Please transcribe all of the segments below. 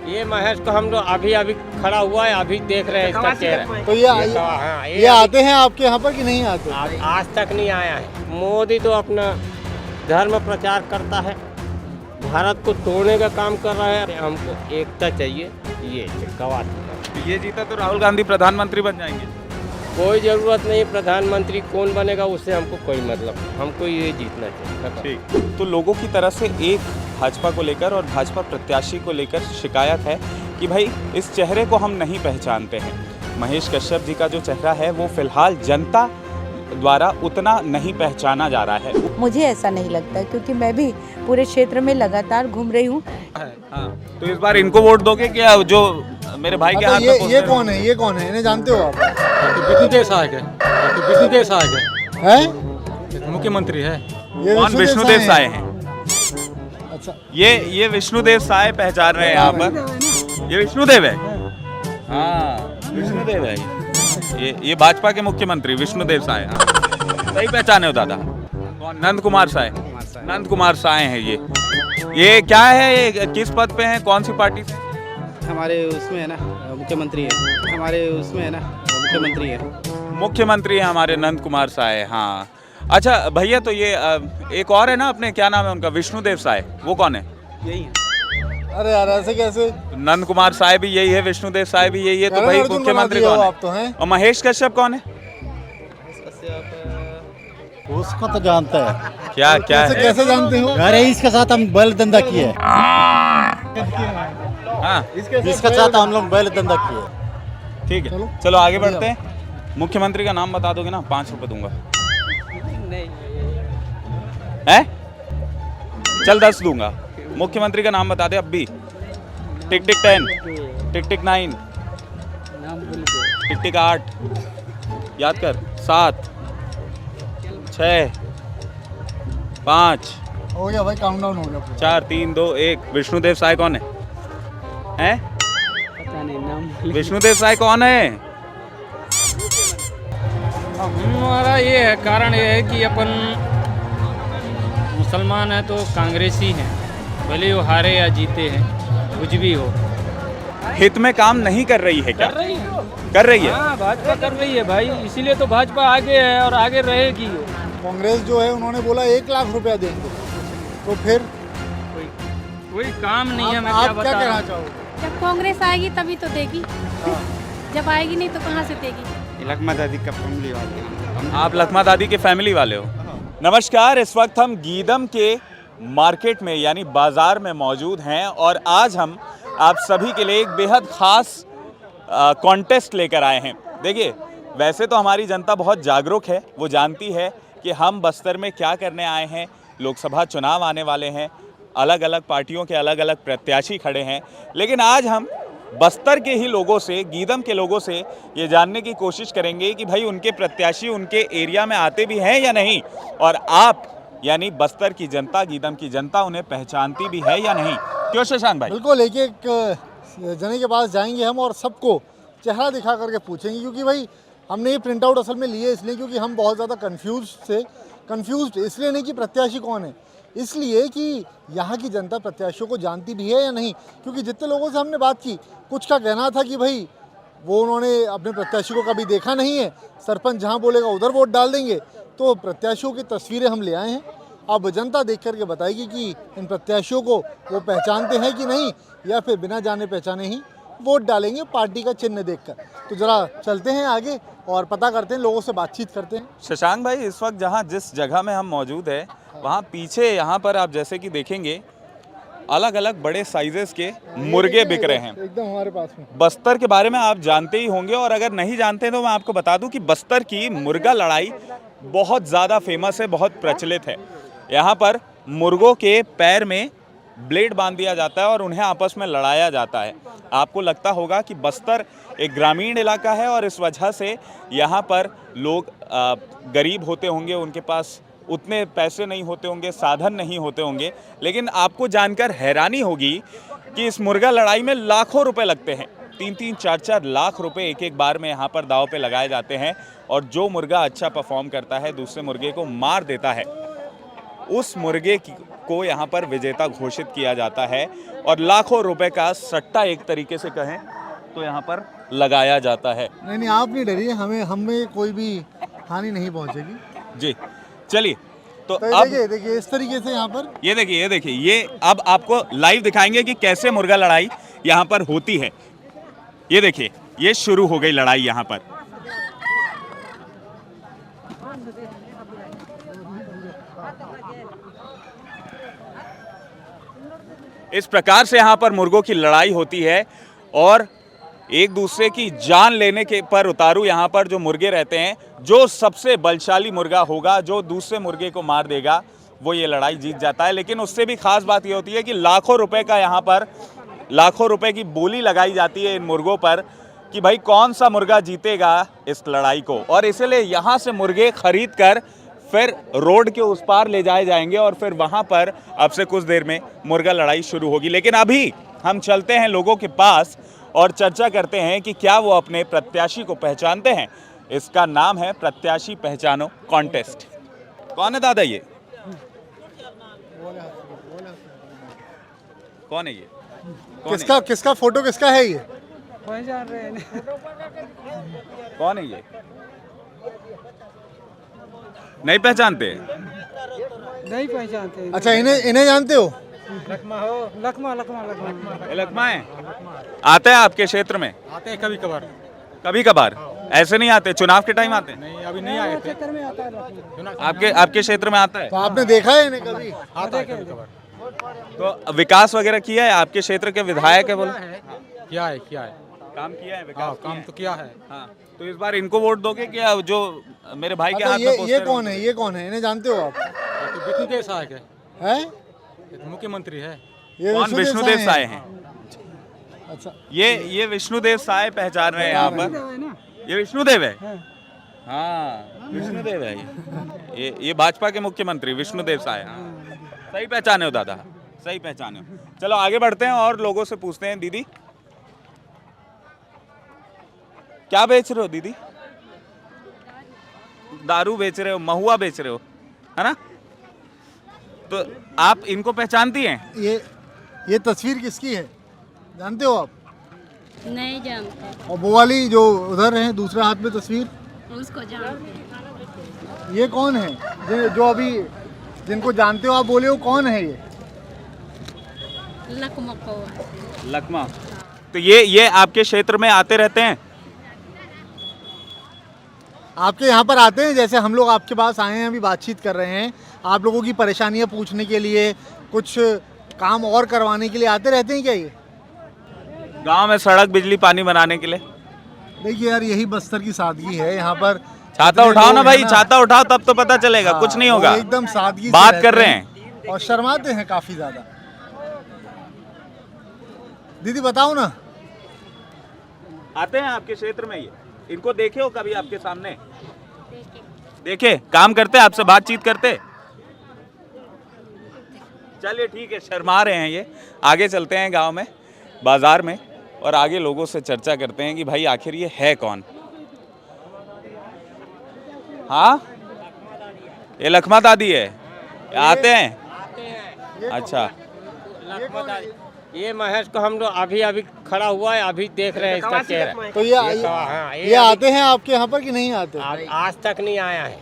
ये महेश को हम लोग अभी अभी खड़ा हुआ है, अभी देख रहे हैं इसका चेहरा। तो ये आते हैं आपके यहाँ पर कि नहीं आते? आज तक नहीं आया है। मोदी तो अपना धर्म प्रचार करता है, भारत को तोड़ने का काम कर रहा है। हमको एकता चाहिए, ये गवाह। ये जीता तो राहुल गांधी प्रधानमंत्री बन जाएंगे। कोई ज़रूरत नहीं, प्रधानमंत्री कौन बनेगा उससे हमको कोई मतलब, हमको ये जीतना चाहिए। ठीक, तो लोगों की तरफ से एक भाजपा को लेकर और भाजपा प्रत्याशी को लेकर शिकायत है कि भाई इस चेहरे को हम नहीं पहचानते हैं। महेश कश्यप जी का जो चेहरा है वो फिलहाल जनता द्वारा उतना नहीं पहचाना जा रहा है। मुझे ऐसा नहीं लगता, क्योंकि मैं भी पूरे क्षेत्र में लगातार घूम रही हूँ। हाँ, तो इस बार इनको वोट दोगे क्या? जो मेरे भाई के हाथ में ये कौन है? ये कौन है? इन्हें जानते हो आप? विष्णुदेव सहाय है, मुख्यमंत्री है। कौन? विष्णुदेव साय हैं। अच्छा, ये विष्णुदेव साय पहचान रहे हैं यहाँ पर। ये विष्णुदेव है। हाँ, विष्णुदेव है ये भाजपा के मुख्यमंत्री विष्णुदेव साय। हाँ, सही पहचाने हो दादा। कौन? नंद कुमार साय। नंद कुमार साय है ये क्या है? ये किस पद पे हैं? कौन सी पार्टी से? हमारे उसमें है ना मुख्यमंत्री है। हमारे उसमें है ना मुख्यमंत्री है। मुख्यमंत्री है हमारे नंद कुमार साय। हाँ, अच्छा भैया, तो ये एक और है ना अपने, क्या नाम है उनका? विष्णुदेव साय। वो कौन है? यही है। अरे यार ऐसे कैसे? नंद कुमार साय भी यही है, विष्णुदेव साय भी यही है, तो भाई मुख्यमंत्री कौन है? आप तो हैं। और महेश कश्यप कौन है? उसको तो जानते हैं। क्या है? कैसे जानते हो? अरे इसके साथ हम बैल धंधा किए। हाँ, इसके साथ हम लोग बैल धंधा किए। ठीक है, चलो आगे बढ़ते हैं। मुख्यमंत्री का नाम बता दोगे ना? 5 रुपए दूंगा। है? चल 10 दूंगा। मुख्यमंत्री का नाम बता दे अब भी। टिक टिक 10, टिक टिक 9, टिक टिक 8, याद कर, 7, 6, 5, हो गया भाई, काउंटडाउन हो गया पूरा। 4, 3, 2, 1। विष्णुदेव साय कौन है? हैं? पता नहीं नाम। विष्णुदेव साय कौन है? हमारा ये है, कारण ये है कि अपन मुसलमान है तो कांग्रेसी हैं, भले वो हारे या जीते हैं, कुछ भी हो। हित में काम नहीं कर रही है क्या? कर रही है। हाँ, भाजपा कर रही है भाई, इसीलिए तो भाजपा आगे है और आगे रहेगी। कांग्रेस जो है उन्होंने बोला 1 लाख रुपया देंगे, तो फिर कोई काम नहीं है। मैं आप क्या क्या बता कहना रहा हूँ? चाहोगे? जब कांग्रेस आएगी तभी तो देगी, जब आएगी नहीं तो कहाँ से देगी? लखमा दादी का फैमिली वाले। आप लखमा दादी के फैमिली वाले हो? नमस्कार, इस वक्त हम गीदम के मार्केट में यानी बाजार में मौजूद हैं और आज हम आप सभी के लिए एक बेहद ख़ास कॉन्टेस्ट लेकर आए हैं। देखिए, वैसे तो हमारी जनता बहुत जागरूक है, वो जानती है कि हम बस्तर में क्या करने आए हैं। लोकसभा चुनाव आने वाले हैं, अलग अलग पार्टियों के अलग अलग प्रत्याशी खड़े हैं, लेकिन आज हम बस्तर के ही लोगों से, गीदम के लोगों से ये जानने की कोशिश करेंगे कि भाई उनके प्रत्याशी उनके एरिया में आते भी हैं या नहीं, और आप यानी बस्तर की जनता, गीदम की जनता उन्हें पहचानती भी है या नहीं। क्यों शशांक भाई? बिल्कुल, एक जने के पास जाएंगे हम और सबको चेहरा दिखा करके पूछेंगे, क्योंकि भाई हमने ये प्रिंट आउट असल में लिए इसलिए क्योंकि हम बहुत ज़्यादा कंफ्यूज्ड इसलिए नहीं कि प्रत्याशी कौन है, इसलिए कि यहाँ की जनता प्रत्याशियों को जानती भी है या नहीं। क्योंकि जितने लोगों से हमने बात की, कुछ का कहना था कि भाई वो उन्होंने अपने प्रत्याशी को कभी देखा नहीं है, सरपंच जहाँ बोलेगा उधर वोट डाल देंगे। तो प्रत्याशियों की तस्वीरें हम ले आए हैं, अब जनता देख करके बताएगी कि इन प्रत्याशियों को वो पहचानते हैं कि नहीं, या फिर बिना जाने पहचाने ही वोट डालेंगे पार्टी का चिन्ह देखकर। तो जरा चलते हैं आगे और पता करते हैं, लोगों से बातचीत करते हैं। शशांक भाई, इस वक्त जहाँ जिस जगह में हम मौजूद है वहाँ पीछे यहाँ पर आप जैसे कि देखेंगे अलग अलग बड़े साइजेस के मुर्गे बिक रहे हैं एकदम हमारे पास में। बस्तर के बारे में आप जानते ही होंगे, और अगर नहीं जानते तो मैं आपको बता दूं कि बस्तर की मुर्गा लड़ाई बहुत ज़्यादा फेमस है, बहुत प्रचलित है। यहाँ पर मुर्गों के पैर में ब्लेड बांध दिया जाता है और उन्हें आपस में लड़ाया जाता है। आपको लगता होगा कि बस्तर एक ग्रामीण इलाका है और इस वजह से यहाँ पर लोग गरीब होते होंगे, उनके पास उतने पैसे नहीं होते होंगे, साधन नहीं होते होंगे, लेकिन आपको जानकर हैरानी होगी कि इस मुर्गा लड़ाई में लाखों रुपए लगते हैं। 3-3, 4-4 लाख रुपए एक एक बार में यहाँ पर दांव पे लगाए जाते हैं, और जो मुर्गा अच्छा परफॉर्म करता है, दूसरे मुर्गे को मार देता है, उस मुर्गे को यहाँ पर विजेता घोषित किया जाता है और लाखों रुपए का सट्टा एक तरीके से कहें तो यहाँ पर लगाया जाता है। नहीं आप नहीं डरिए, हमें कोई भी हानि नहीं पहुंचेगी जी चलिए तो तो अब देखिए इस तरीके से यहाँ पर ये देखिए ये अब आपको लाइव दिखाएंगे कि कैसे मुर्गा लड़ाई यहाँ पर होती है। ये देखिए ये शुरू हो गई लड़ाई यहाँ पर। इस प्रकार से यहाँ पर मुर्गों की लड़ाई होती है और एक दूसरे की जान लेने के पर उतारू यहाँ पर जो मुर्गे रहते हैं, जो सबसे बलशाली मुर्गा होगा, जो दूसरे मुर्गे को मार देगा, वो ये लड़ाई जीत जाता है। लेकिन उससे भी खास बात ये होती है कि लाखों रुपए का यहाँ पर लाखों रुपए की बोली लगाई जाती है इन मुर्गों पर कि भाई कौन सा मुर्गा जीतेगा इस लड़ाई को। और इसलिए यहाँ से मुर्गे खरीद कर फिर रोड के उस पार ले जाए जाएंगे और फिर वहाँ पर अब से कुछ देर में मुर्गा लड़ाई शुरू होगी। लेकिन अभी हम चलते हैं लोगों के पास और चर्चा करते हैं कि क्या वो अपने प्रत्याशी को पहचानते हैं। इसका नाम है प्रत्याशी पहचानो कॉन्टेस्ट। कौन है दादा ये? कौन है ये? किसका फोटो किसका है ये? कौन है ये? नहीं पहचानते? नहीं पहचानते। अच्छा इन्हें जानते हो? लखमा है। आते हैं आपके क्षेत्र में? आते हैं कभी कभार। कभी कभार, ऐसे नहीं आते? चुनाव के टाइम आते हैं? नहीं अभी नहीं आए थे। आपके क्षेत्र में आता है? तो आपने देखा है इन्हें कभी? आता है कभी कभार। तो विकास वगैरह किया है? आपके क्षेत्र के विधायक है बोले? क्या है काम किया है, विकास काम तो किया है। हाँ, तो इस बार इनको वोट दोगे क्या? जो मेरे भाई के अच्छा, हाथ में पोस्टर ये कौन है? ये कौन है? इन्हें जानते हो आप? तो विष्णुदेव साय है, मुख्यमंत्री है। ये कौन? विष्णुदेव साय हैं। अच्छा ये विष्णुदेव साय पहचान रहे हैं यहाँ पर? ये विष्णुदेव है? हाँ विष्णुदेव है ये भाजपा के मुख्यमंत्री विष्णुदेव साय। हाँ सही पहचाने हो दादा, सही पहचाने हो। चलो आगे बढ़ते हैं और लोगों से पूछते हैं। दीदी क्या बेच रहे हो? दीदी दारू बेच रहे हो, महुआ बेच रहे हो, है ना? तो आप इनको पहचानती हैं? ये तस्वीर किसकी है, जानते हो आप? नहीं जानते। और वो वाली जो उधर है दूसरा हाथ में तस्वीर, उसको जानते। ये कौन है? जो अभी जिनको जानते हो आप बोले हो, कौन है ये? लखमा। तो ये आपके क्षेत्र में आते रहते हैं? आपके यहाँ पर आते हैं? जैसे हम लोग आपके पास आए हैं, अभी बातचीत कर रहे हैं, आप लोगों की परेशानियाँ पूछने के लिए, कुछ काम और करवाने के लिए आते रहते हैं क्या ये? गांव में सड़क, बिजली, पानी बनाने के लिए? देखिए यार, यही बस्तर की सादगी है यहाँ पर। छाता उठाओ ना भाई, छाता उठाओ तब तो पता चलेगा। कुछ नहीं होगा, एकदम सादगी से बात कर रहते रहे हैं और शर्माते हैं काफी ज्यादा। दीदी बताओ ना। आते हैं आपके क्षेत्र में? ये इनको देखे हो कभी आपके सामने? देखे काम करते, आपसे बातचीत करते? चलिए ठीक है, शर्मा रहे हैं ये। आगे चलते हैं गांव में, बाजार में, और आगे लोगों से चर्चा करते हैं कि भाई आखिर ये है कौन। हाँ ये लखमा दादी है। आते हैं? अच्छा ये महेश को हम लोग अभी खड़ा हुआ है, अभी देख रहे हैं इसका चेहरा। तो ये आते हैं आपके यहाँ पर कि नहीं आते? आज तक नहीं आया है।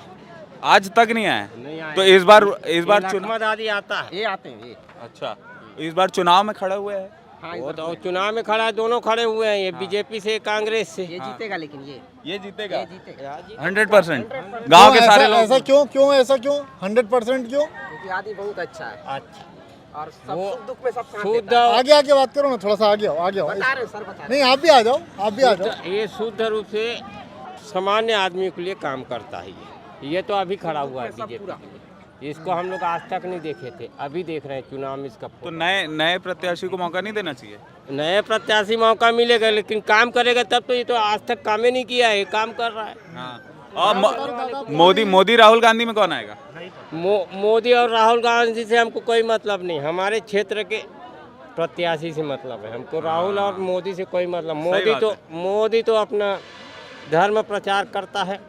आज तक नहीं आया? नहीं आया। तो इस बार लखमा दादी आता है। ये आते हैं। अच्छा, इस बार चुनाव में खड़ा हुए हैं? वो तो चुनाव में खड़ा है, दोनों खड़े हुए हैं, ये बीजेपी से, कांग्रेस से। ये जीतेगा, लेकिन ये जीतेगा 100%। गांव के सारे लोग। ऐसा क्यों 100% क्यों? क्योंकि आदमी बहुत अच्छा है अच्छा, और सब वो सुख दुख में सब साथ शुद्ध देता है। आगे बात करो ना, थोड़ा सा आगे आओ। बता रहे सर, बता रहे। नहीं आप भी आ जाओ। ये शुद्ध रूप से सामान्य आदमी के लिए काम करता है। ये तो अभी खड़ा हुआ है बीजेपी के लिए। इसको हम लोग आज तक नहीं देखे थे, अभी देख रहे हैं चुनाव में इसका। तो नए प्रत्याशी को मौका नहीं देना चाहिए? नए प्रत्याशी मौका मिलेगा, लेकिन काम करेगा तब तो। ये तो आज तक काम ही नहीं किया है, काम कर रहा है। हाँ। और मोदी राहुल गांधी में कौन आएगा? मोदी और राहुल गांधी से हमको कोई मतलब नहीं, हमारे क्षेत्र के प्रत्याशी से मतलब है हमको। राहुल और मोदी से कोई मतलब। मोदी तो अपना धर्म प्रचार करता है,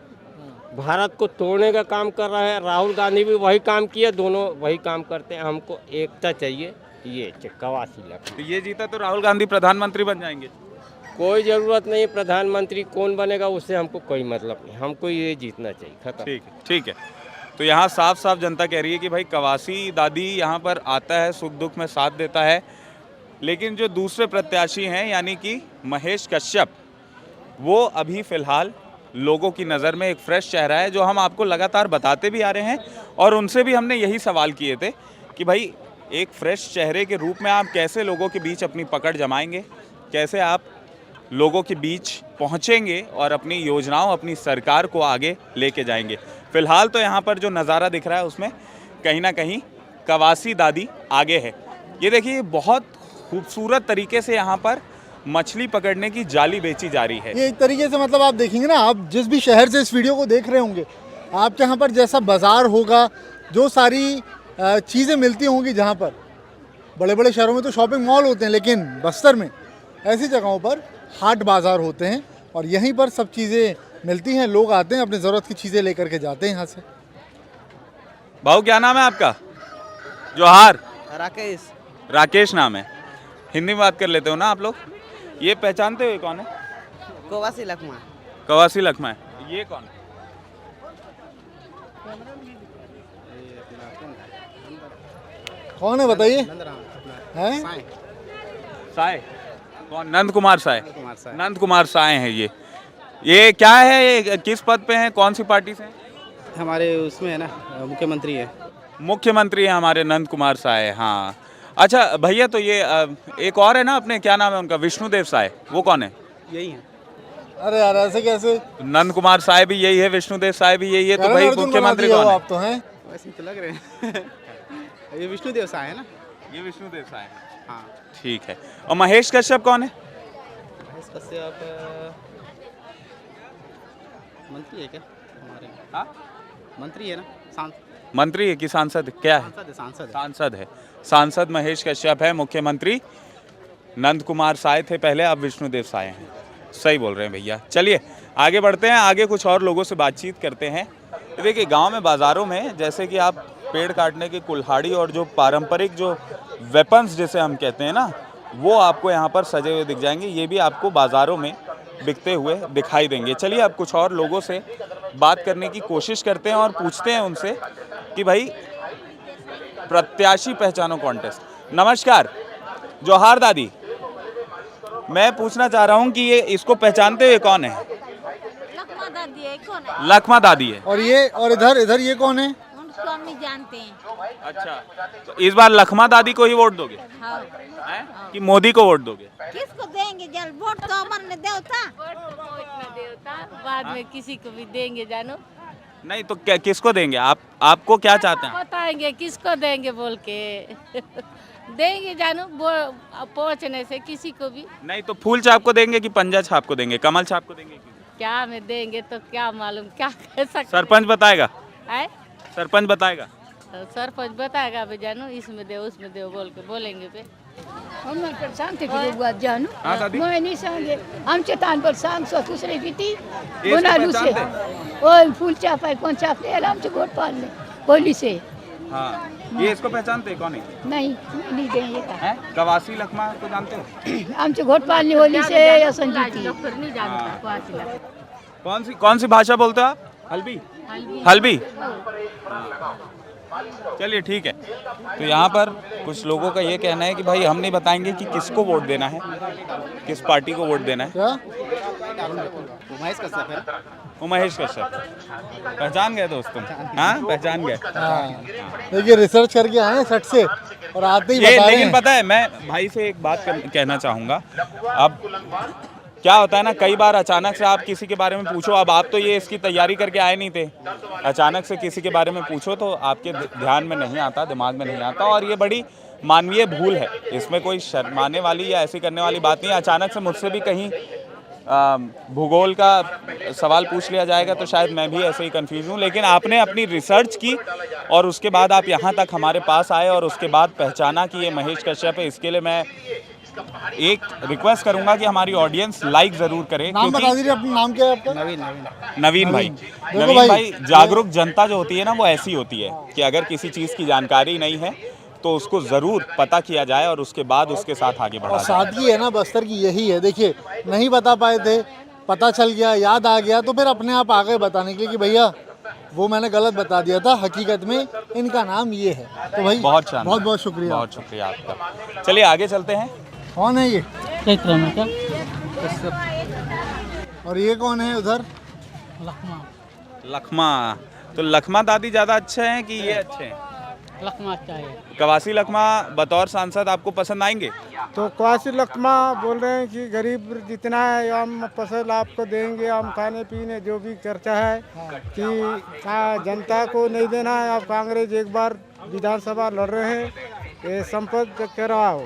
भारत को तोड़ने का काम कर रहा है। राहुल गांधी भी वही काम किया, दोनों वही काम करते हैं। हमको एकता चाहिए, ये कवासी लखमा। तो ये जीता तो राहुल गांधी प्रधानमंत्री बन जाएंगे। कोई ज़रूरत नहीं, प्रधानमंत्री कौन बनेगा उससे हमको कोई मतलब नहीं, हमको ये जीतना चाहिए, खत्म। ठीक है, ठीक है। तो यहाँ साफ साफ जनता कह रही है कि भाई कवासी दादी यहाँ पर आता है, सुख दुख में साथ देता है। लेकिन जो दूसरे प्रत्याशी हैं यानी कि महेश कश्यप, वो अभी फ़िलहाल लोगों की नज़र में एक फ्रेश चेहरा है, जो हम आपको लगातार बताते भी आ रहे हैं। और उनसे भी हमने यही सवाल किए थे कि भाई एक फ्रेश चेहरे के रूप में आप कैसे लोगों के बीच अपनी पकड़ जमाएंगे, कैसे आप लोगों के बीच पहुंचेंगे और अपनी योजनाओं, अपनी सरकार को आगे लेके जाएंगे। फ़िलहाल तो यहाँ पर जो नज़ारा दिख रहा है उसमें कहीं ना कहीं कवासी दादी आगे है। ये देखिए, बहुत खूबसूरत तरीके से यहाँ पर मछली पकड़ने की जाली बेची जा रही है। ये एक तरीके से मतलब आप देखेंगे ना, आप जिस भी शहर से इस वीडियो को देख रहे होंगे, आपके यहाँ पर जैसा बाज़ार होगा, जो सारी चीज़ें मिलती होंगी, जहाँ पर बड़े बड़े शहरों में तो शॉपिंग मॉल होते हैं, लेकिन बस्तर में ऐसी जगहों पर हाट बाज़ार होते हैं और यहीं पर सब चीज़ें मिलती हैं। लोग आते हैं, अपनी ज़रूरत की चीज़ें लेकर के जाते हैं यहाँ से। भाऊ क्या नाम है आपका? जोहार। राकेश। राकेश नाम है। हिंदी में बात कर लेते हो ना आप लोग? ये पहचानते हो ये कौन है? कवासी लखमा। कवासी लखमा है। ये कौन है? कौन है बताइए? हैं? साय। कौन? नंद कुमार साय। कुमार साय। नंद कुमार साय हैं ये क्या है? ये किस पद पे हैं? कौन सी पार्टी से हैं? हमारे उसमें है ना, मुख्यमंत्री है। मुख्यमंत्री हैं हमारे नंद कुमार साय। हाँ, अच्छा भैया, तो ये एक और है ना अपने, क्या नाम है उनका? विष्णुदेव साय। वो कौन है? यही है। अरे यार, ऐसे कैसे? नंद कुमार साय भी यही है, विष्णुदेव साय भी यही है, तो करण भाई अर्जुन मुख्यमंत्री बना दिया कौन हो है? आप तो हैं। वैसे तो लग रहे हैं। ये विष्णुदेव साय है ना। ये विष्णुदेव साय है। हाँ। ठीक है। और महेश कश्यप कौन है? महेश कश्यप मंत्री है क्या हमारे? हाँ? मंत्री है ना, मंत्री है कि सांसद? क्या है? सांसद है। सांसद महेश कश्यप है। मुख्यमंत्री नंद कुमार साय थे पहले, अब विष्णुदेव साय हैं। सही बोल रहे हैं भैया। चलिए आगे बढ़ते हैं, आगे कुछ और लोगों से बातचीत करते हैं। देखिए, गांव में, बाज़ारों में जैसे कि आप पेड़ काटने की कुल्हाड़ी और जो पारंपरिक जो वेपन्स जिसे हम कहते हैं ना, वो आपको यहाँ पर सजे हुए दिख जाएंगे। ये भी आपको बाज़ारों में बिकते हुए दिखाई देंगे। चलिए अब कुछ और लोगों से बात करने की कोशिश करते हैं और पूछते हैं उनसे कि भाई प्रत्याशी पहचानो कॉन्टेस्ट। नमस्कार। जोहार दादी, मैं पूछना चाह रहा हूँ कि ये इसको पहचानते हुए कौन है? लखमा दादी है, कौन है? लखमा दादी है। और ये, और इधर ये कौन है? उनको हम नहीं जानते हैं। अच्छा, तो इस बार लखमा दादी को ही वोट दोगे? हाँ। हैं? कि मोदी को वोट दोगे? किसको देंगे? जल वोट तो अमर ने देवता। बाद में किसी को भी देंगे, जानो। नहीं तो क्या, किसको देंगे आप? आपको क्या चाहते हैं? बताएंगे किसको देंगे बोल के। देंगे, जानो, पहुँचने से किसी को भी। नहीं तो फूल छाप को देंगे कि पंजा छाप को देंगे, कमल छाप को देंगे? क्या में देंगे तो क्या मालूम, क्या कह सकते। सरपंच बताएगा? है? सरपंच बताएगा? तो सरपंच बताएगा बे, जानो, इसमें दे उसमें दे बोल के बोलेंगे पे। हमारे परेशान थे कि लोग जानू। हाँ दादी। मैं नहीं सांगे आमचे तान पर सांग सो दूसरे बीती इसको बोनालू से पहचानते? ओ फूल चाप है, कौन चाप ले आराम से गोट पाल ले कोहली से। हाँ, ये इसको पहचानते हैं? कौन है? नहीं देंगे का हैं? कवासी लखमा को जानते हो? आमचे गोट पाल ले होली से या संजीती। नहीं जानता। कौन सी भाषा बोलते हो आप? हल्बी? हल्बी? चलिए ठीक है। तो यहाँ पर कुछ लोगों का ये कहना है कि भाई हम नहीं बताएंगे कि किसको वोट देना है, किस पार्टी को वोट देना है। क्या? महेश कश्यप है। वो महेश कश्यप। पहचान गए दोस्तों? हाँ, पहचान गए। हाँ, देखिए रिसर्च करके आए हैं सट से और आते ही ये बता रहे लेकिन हैं। पता है, मैं भाई से एक बात कहना चाहूँगा। अब क्या होता है ना, कई बार अचानक से आप किसी के बारे में पूछो, अब आप तो ये इसकी तैयारी करके आए नहीं थे, अचानक से किसी के बारे में पूछो तो आपके ध्यान में नहीं आता, दिमाग में नहीं आता, और ये बड़ी मानवीय भूल है। इसमें कोई शर्माने वाली या ऐसी करने वाली बात नहीं है। अचानक से मुझसे भी कहीं भूगोल का सवाल पूछ लिया जाएगा तो शायद मैं भी ऐसे ही कंफ्यूज हूँ, लेकिन आपने अपनी रिसर्च की और उसके बाद आप यहाँ तक हमारे पास आए और उसके बाद पहचाना कि ये महेश कश्यप है। इसके लिए मैं एक रिक्वेस्ट करूंगा कि हमारी ऑडियंस लाइक जरूर करे, नाम बता दीजिए, अपना नाम क्या है आपका? नवीन भाई। देखो नवीन भाई, भाई, जागरूक जनता जो होती है ना, वो ऐसी होती है कि अगर किसी चीज़ की जानकारी नहीं है तो उसको ज़रूर पता किया जाए और उसके बाद उसके साथ आगे बढ़ा और जाए। सादगी है ना बस्तर की, यही है। देखिए, नहीं बता पाए थे, पता चल गया, याद आ गया, तो फिर अपने आप आ गए बताने के लिए कि भैया वो मैंने गलत बता दिया था, हकीकत में इनका नाम ये है। तो भाई बहुत शानदार, बहुत बहुत शुक्रिया। बहुत शुक्रिया आपका। चलिए आगे चलते हैं। कौन है ये? चैत्र में क्या और ये कौन है उधर? लखमा। तो लखमा दादी ज़्यादा अच्छे हैं कि ये अच्छे हैं? लखमा चाहिए। कवासी लखमा बतौर सांसद आपको पसंद आएंगे? तो क्वासी लखमा बोल रहे हैं कि गरीब जितना है हम फसल आपको देंगे, हम खाने पीने जो भी खर्चा है कि जनता को नहीं देना है। आप कांग्रेस एक बार विधानसभा लड़ रहे हैं, ये संपत्ति कराओ।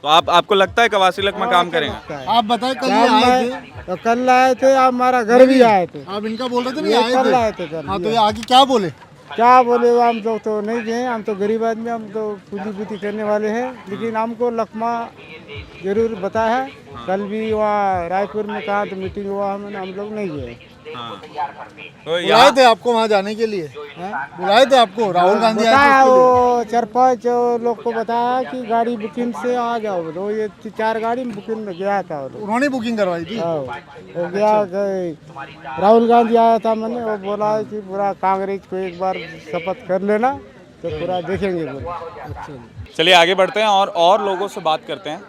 तो आपको लगता है कवासी लखमा काम करेंगे? आप बताएं, कल ये आए थे? तो कल आए थे, आप हमारा घर भी आए थे। आप इनका बोल रहे थे ये नहीं कल आए आए थे? थे कल। हाँ, तो ये आगे क्या बोले? क्या बोले वो, हम लोग तो नहीं गए, हम तो गरीब आदमी, हम तो पूजी करने वाले हैं। लेकिन हमको लखमा जरूर बताया है। कल भी वहाँ रायपुर में कहा तो मीटिंग हुआ, हम लोग नहीं गए। हाँ। तो बुलाए थे आपको वहाँ जाने के लिए? बुलाए थे आपको? राहुल गांधी आए थे बताया, उसके लिए? वो 4-5 लोग को बताया कि गाड़ी बुकिंग से आ जाओ। तो ये 4 गाड़ी बुकिंग में गया था वो लोग। उन्होंने बुकिंग करवाई थी? हाँ, वो गया गए। राहुल गांधी आया था, मैंने वो बोला है कि पूरा कांग्रेस को एक बार शपथ कर लेना तो पूरा देखेंगे बोले। चलिए आगे बढ़ते हैं और लोगों से बात करते हैं।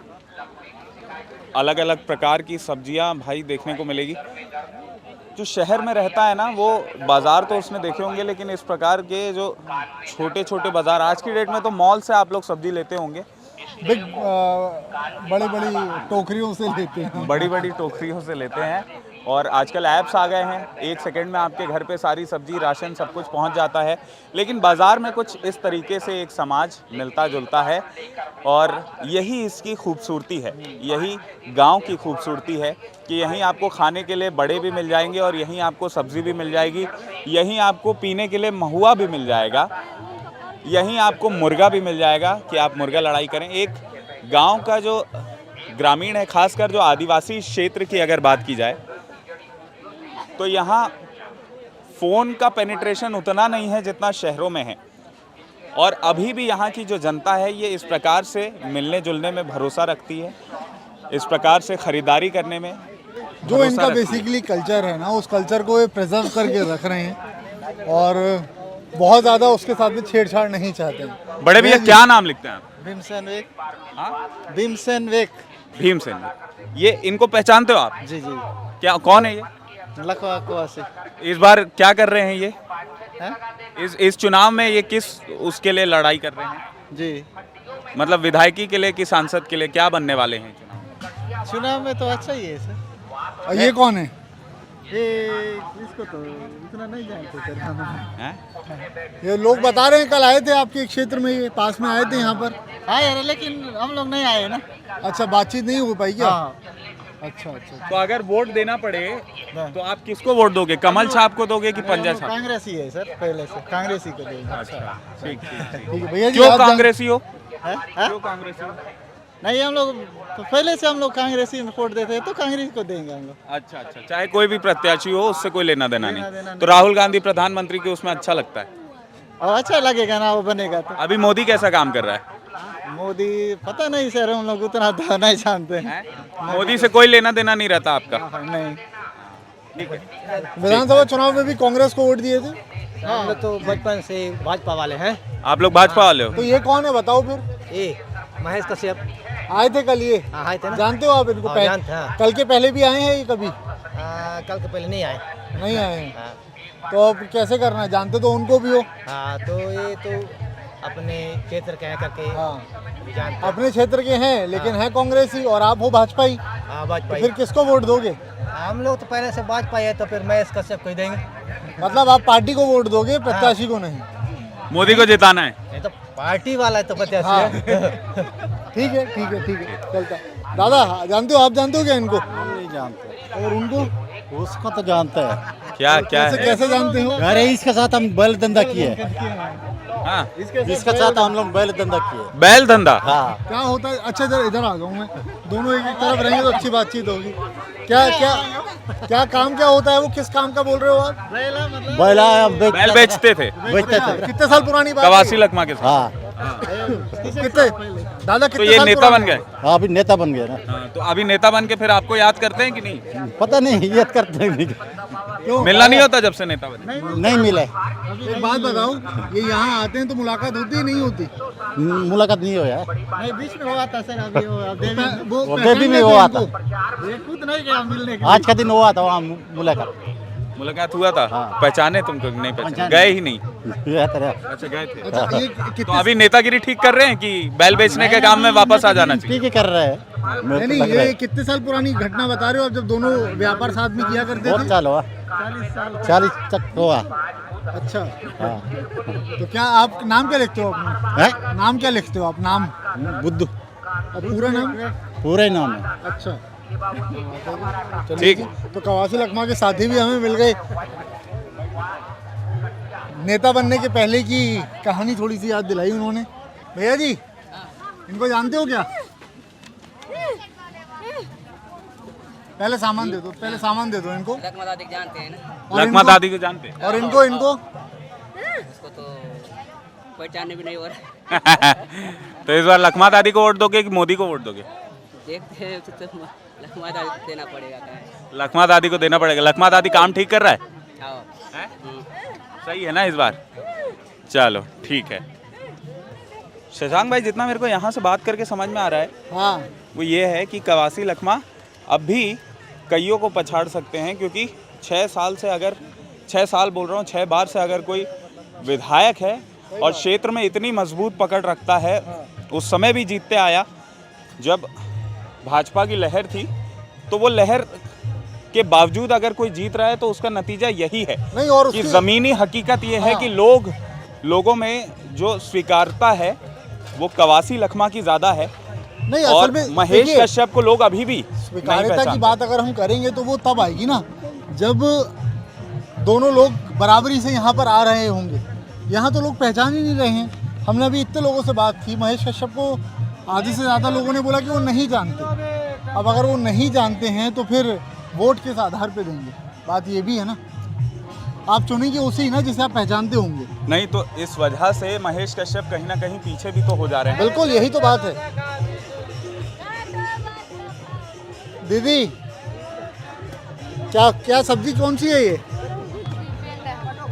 अलग अलग प्रकार की सब्जियां भाई देखने को मिलेगी। जो शहर में रहता है ना, वो बाज़ार तो उसने देखे होंगे, लेकिन इस प्रकार के जो छोटे छोटे बाज़ार, आज की डेट में तो मॉल से आप लोग सब्जी लेते होंगे, बिग बड़ी बड़ी टोकरियों से लेते हैं। बड़ी बड़ी टोकरियों से लेते हैं। और आजकल ऐप्स आ गए हैं, 1 सेकंड में आपके घर पे सारी सब्जी, राशन सब कुछ पहुंच जाता है। लेकिन बाज़ार में कुछ इस तरीके से एक समाज मिलता जुलता है और यही इसकी खूबसूरती है, यही गांव की खूबसूरती है कि यहीं आपको खाने के लिए बड़े भी मिल जाएंगे और यहीं आपको सब्ज़ी भी मिल जाएगी, यहीं आपको पीने के लिए महुआ भी मिल जाएगा, यहीं आपको मुर्गा भी मिल जाएगा कि आप मुर्गा लड़ाई करें। एक गांव का जो ग्रामीण है, खासकर जो आदिवासी क्षेत्र की अगर बात की जाए, तो यहाँ फ़ोन का पेनिट्रेशन उतना नहीं है जितना शहरों में है। और अभी भी यहाँ की जो जनता है ये इस प्रकार से मिलने जुलने में भरोसा रखती है, इस प्रकार से ख़रीदारी करने में जो इनका बेसिकली कल्चर है ना, उस कल्चर को ये प्रिजर्व करके रख रहे हैं और बहुत ज़्यादा उसके साथ में छेड़छाड़ नहीं चाहते हैं। बड़े भैया क्या नाम लिखते हैं आप? भीमसेन वेक। हाँ? भीमसेन वेक। भीमसेन। ये इनको पहचानते हो आप? जी जी। क्या, कौन है ये? लखवा कुआसी। इस बार क्या कर रहे हैं ये? हैं? इस चुनाव में ये किस उसके लिए लड़ाई कर रहे हैं? जी। मतलब विधायकी के लिए कि सांसद के लिए, क्या बनने वाले हैं चुनाव में? तो अच्छा ही है सर। और ये कौन है? ये इसको तो इतना नहीं जानते सर हम। हैं? ये लोग बता रहे हैं कल आए थे आपके क्षेत्र में, ये पास में आए थे यहाँ पर। हाँ यार, लेकिन हम लोग नहीं आए ना। अच्छा, बातचीत नहीं हो पाई क्या? हाँ। अच्छा अच्छा। तो अगर वोट देना पड़े तो आप किसको वोट दोगे? कमल छाप को दोगे कि पंजा छाप? कांग्रेस ही है सर, पहले से कांग्रेस ही को देंगे। अच्छा, ठीक ठीक ठीक। ठीक है भैया जी, क्यों आप जान- कांग्रेसी हो? हैं? क्यों कांग्रेसी हो? नहीं, हम लोग तो पहले से हम लोग कांग्रेस ही में वोट देते हैं, तो कांग्रेस को देंगे हम लोग। अच्छा अच्छा, चाहे कोई भी प्रत्याशी हो उससे कोई लेना देना लेना नहीं। देना तो राहुल गांधी प्रधानमंत्री के उसमें अच्छा लगता है? और अच्छा लगेगा ना, वो बनेगा तो। अभी मोदी कैसा काम कर रहा है? मोदी पता नहीं सर, हम लोग उतना तो नहीं जानते हैं। मोदी से कोई लेना देना नहीं रहता आपका? नहीं। ठीक है। विधानसभा चुनाव में भी कांग्रेस को वोट दिए थे? हम लोग तो बचपन से भाजपा वाले हैं। आप लोग भाजपा वाले हो? तो ये कौन है बताओ फिर? ये महेश कश्यप आए थे कल ये? आए थे ना। जानते हो आप इनको? हाँ, जानते हैं। कल के पहले भी आए हैं ये कभी? कल के पहले नहीं आए। नहीं आए हैं। हाँ, तो अब कैसे करना है? जानते तो उनको भी हो। हाँ, तो ये तो अपने क्षेत्र के हैं करके हाँ, जानते हैं। अपने क्षेत्र के हैं लेकिन हैं कांग्रेसी और आप हो भाजपा ही, हाँ, तो भाजपा। फिर किसको वोट दोगे? हम लोग तो पहले से भाजपा है, तो फिर महेश कश्यप को ही देंगे। मतलब आप पार्टी को वोट दोगे, प्रत्याशी को नहीं? मोदी को जिताना है? ये तो पार्टी वाला है, तो प्रत्याशी हाँ। है। ठीक है ठीक है ठीक है, चलता। दादा जानते हो, आप जानते हो क्या इनको? नहीं जानते। और उनको? उसको तो जानते हैं। क्या क्या कैसे है? कैसे जानते हो? अरे इसके साथ हम बैल धंधा किए। हाँ इसके साथ हम लोग बैल धंधा किए। बैल धंधा। हाँ। क्या होता है? अच्छा इधर आ जाऊँ मैं, दोनों एक तरफ रहेंगे तो अच्छी बातचीत होगी। क्या क्या क्या काम क्या होता है? वो किस काम का बोल रहे हो आप? बैल बेचते थे कितने साल पुरानी बात है? कवासी लखमा के साथ। हाँ, कितने दादा तो कितने ये साल नेता पुराने? बन गए। हाँ अभी नेता बन गए ना। हाँ, तो अभी नेता बन के फिर आपको याद करते हैं कि नहीं? पता नहीं याद करते हैं नहीं, क्यों? मिलना नहीं होता जब से नेता बने? नहीं मिले। एक बात बताओ, ये यहाँ आते हैं तो मुलाकात होती नहीं होती? मुलाकात नहीं हुआ। नहीं बीच में हुआ था सर, अभी वो देवी में हुआ था। ये खुद नहीं गया मिलने के आज का दिन हुआ था वहाँ मुलाकात हुआ था। हाँ। पहचाने तुमको? नहीं पहचाने, गए ही नहीं। अच्छा गए थे। अच्छा ये तो कितने अभी नेतागिरी ठीक कर रहे हैं कि बैल बेचने के काम में वापस आ जाना चाहिए? ठीक ही कर रहे हैं। नहीं ये कितने साल पुरानी घटना बता रहे हो आप, जब दोनों व्यापार साथ में किया करते बहुत थे? साल हुआ, 40 तक हुआ। अच्छा, हाँ। तो क्या आप नाम क्या लिखते हो अपना? है? नाम क्या लिखते हो आप? नाम बुद्धू और पूरा नाम? पूरा ही नाम है। अच्छा ठीक। तो कवासी लखमा के साथी भी हमें मिल गए। नेता बनने के पहले की कहानी थोड़ी सी याद दिलाई उन्होंने। भैया जी इनको जानते हो क्या? पहले सामान दे दो, पहले सामान दे दो इनको। लखमा दादी जानते हैं ना, और लखमा इनको- दादी को जानते हैं? और इनको उसको तो पहचानने भी नहीं हो रहा। तो इस बार लखमा दादी को वोट दोगे कि मोदी को वोट दोगे? देखते हैं तो लखमा दादी को देना पड़ेगा। क्या है? लखमा दादी को देना पड़ेगा। लखमा दादी काम ठीक कर रहा है? आओ। सही है ना इस बार? चलो ठीक है। शशांक भाई, जितना मेरे को यहाँ से बात करके समझ में आ रहा है हाँ वो ये है कि कवासी लखमा अब भी कईयों को पछाड़ सकते हैं, क्योंकि 6 साल से अगर 6 साल बोल रहा हूँ 6 बार से अगर कोई विधायक है और क्षेत्र में इतनी मजबूत पकड़ रखता है, उस समय भी जीतते आया जब भाजपा की लहर थी, तो वो लहर के बावजूद अगर कोई जीत रहा है तो उसका नतीजा यही है नहीं, और कि उसकी- ज़मीनी हकीकत ये है हाँ। कि लोगों में जो स्वीकारता है वो कवासी लखमा की ज़्यादा है। नहीं और असल में महेश देखिए, कश्यप को लोग अभी भी स्वीकार्यता की पहचानते। बात अगर हम करेंगे तो वो तब आएगी ना जब दोनों लोग बराबरी से यहाँ पर आ रहे होंगे। यहाँ तो लोग पहचान ही नहीं रहे हैं। हमने अभी इतने लोगों से बात की, महेश कश्यप को आधे से ज़्यादा लोगों ने बोला कि वो नहीं जानते। अब अगर वो नहीं जानते हैं तो फिर वोट किस आधार पे देंगे? बात ये भी है ना, आप चुनेंगे उसे ही ना जिसे आप पहचानते होंगे। नहीं तो इस वजह से महेश कश्यप कहीं ना कहीं पीछे भी तो हो जा रहे हैं। बिल्कुल यही तो बात है। दीदी क्या क्या सब्जी कौन सी है ये?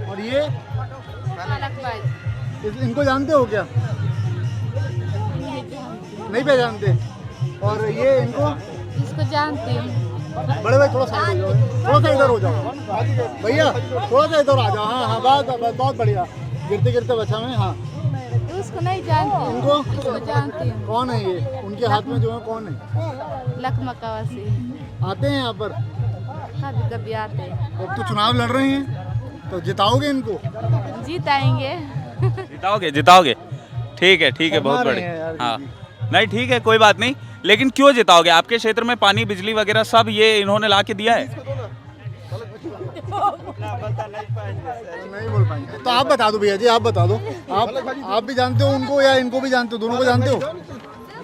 और ये इनको जानते हो क्या? नहीं पहचानते। और ये इनको इसको जानती हूँ। बड़े भाई थोड़ा साइड हो जाओ, थोड़ा सा इधर हो जाओ भैया, थोड़ा सा इधर आ जाओ। हाँ हाँ बहुत बढ़िया। गिरते गिरते बचा में। हाँ उसको नहीं जानती हूँ। इनको इसको जानती हूँ। कौन है ये? उनके हाथ में जो है कौन है? लखमा कवासी आते हैं यहाँ पर? कभी कभी आते हैं। अब तो चुनाव लड़ रहे हैं तो जिताओगे इनको? जीत आएंगे। जिताओगे? ठीक है बहुत शर्मा रहे बढ़िया। हैं यार हाँ नहीं ठीक है, कोई बात नहीं, लेकिन क्यों जिताओगे? आपके क्षेत्र में पानी बिजली वगैरह सब ये इन्होंने ला के दिया है। नहीं बोल पाएंगे तो आप बता दो भैया जी, आप बता दो। आप भी जानते हो उनको या इनको भी जानते हो? दोनों को जानते हो?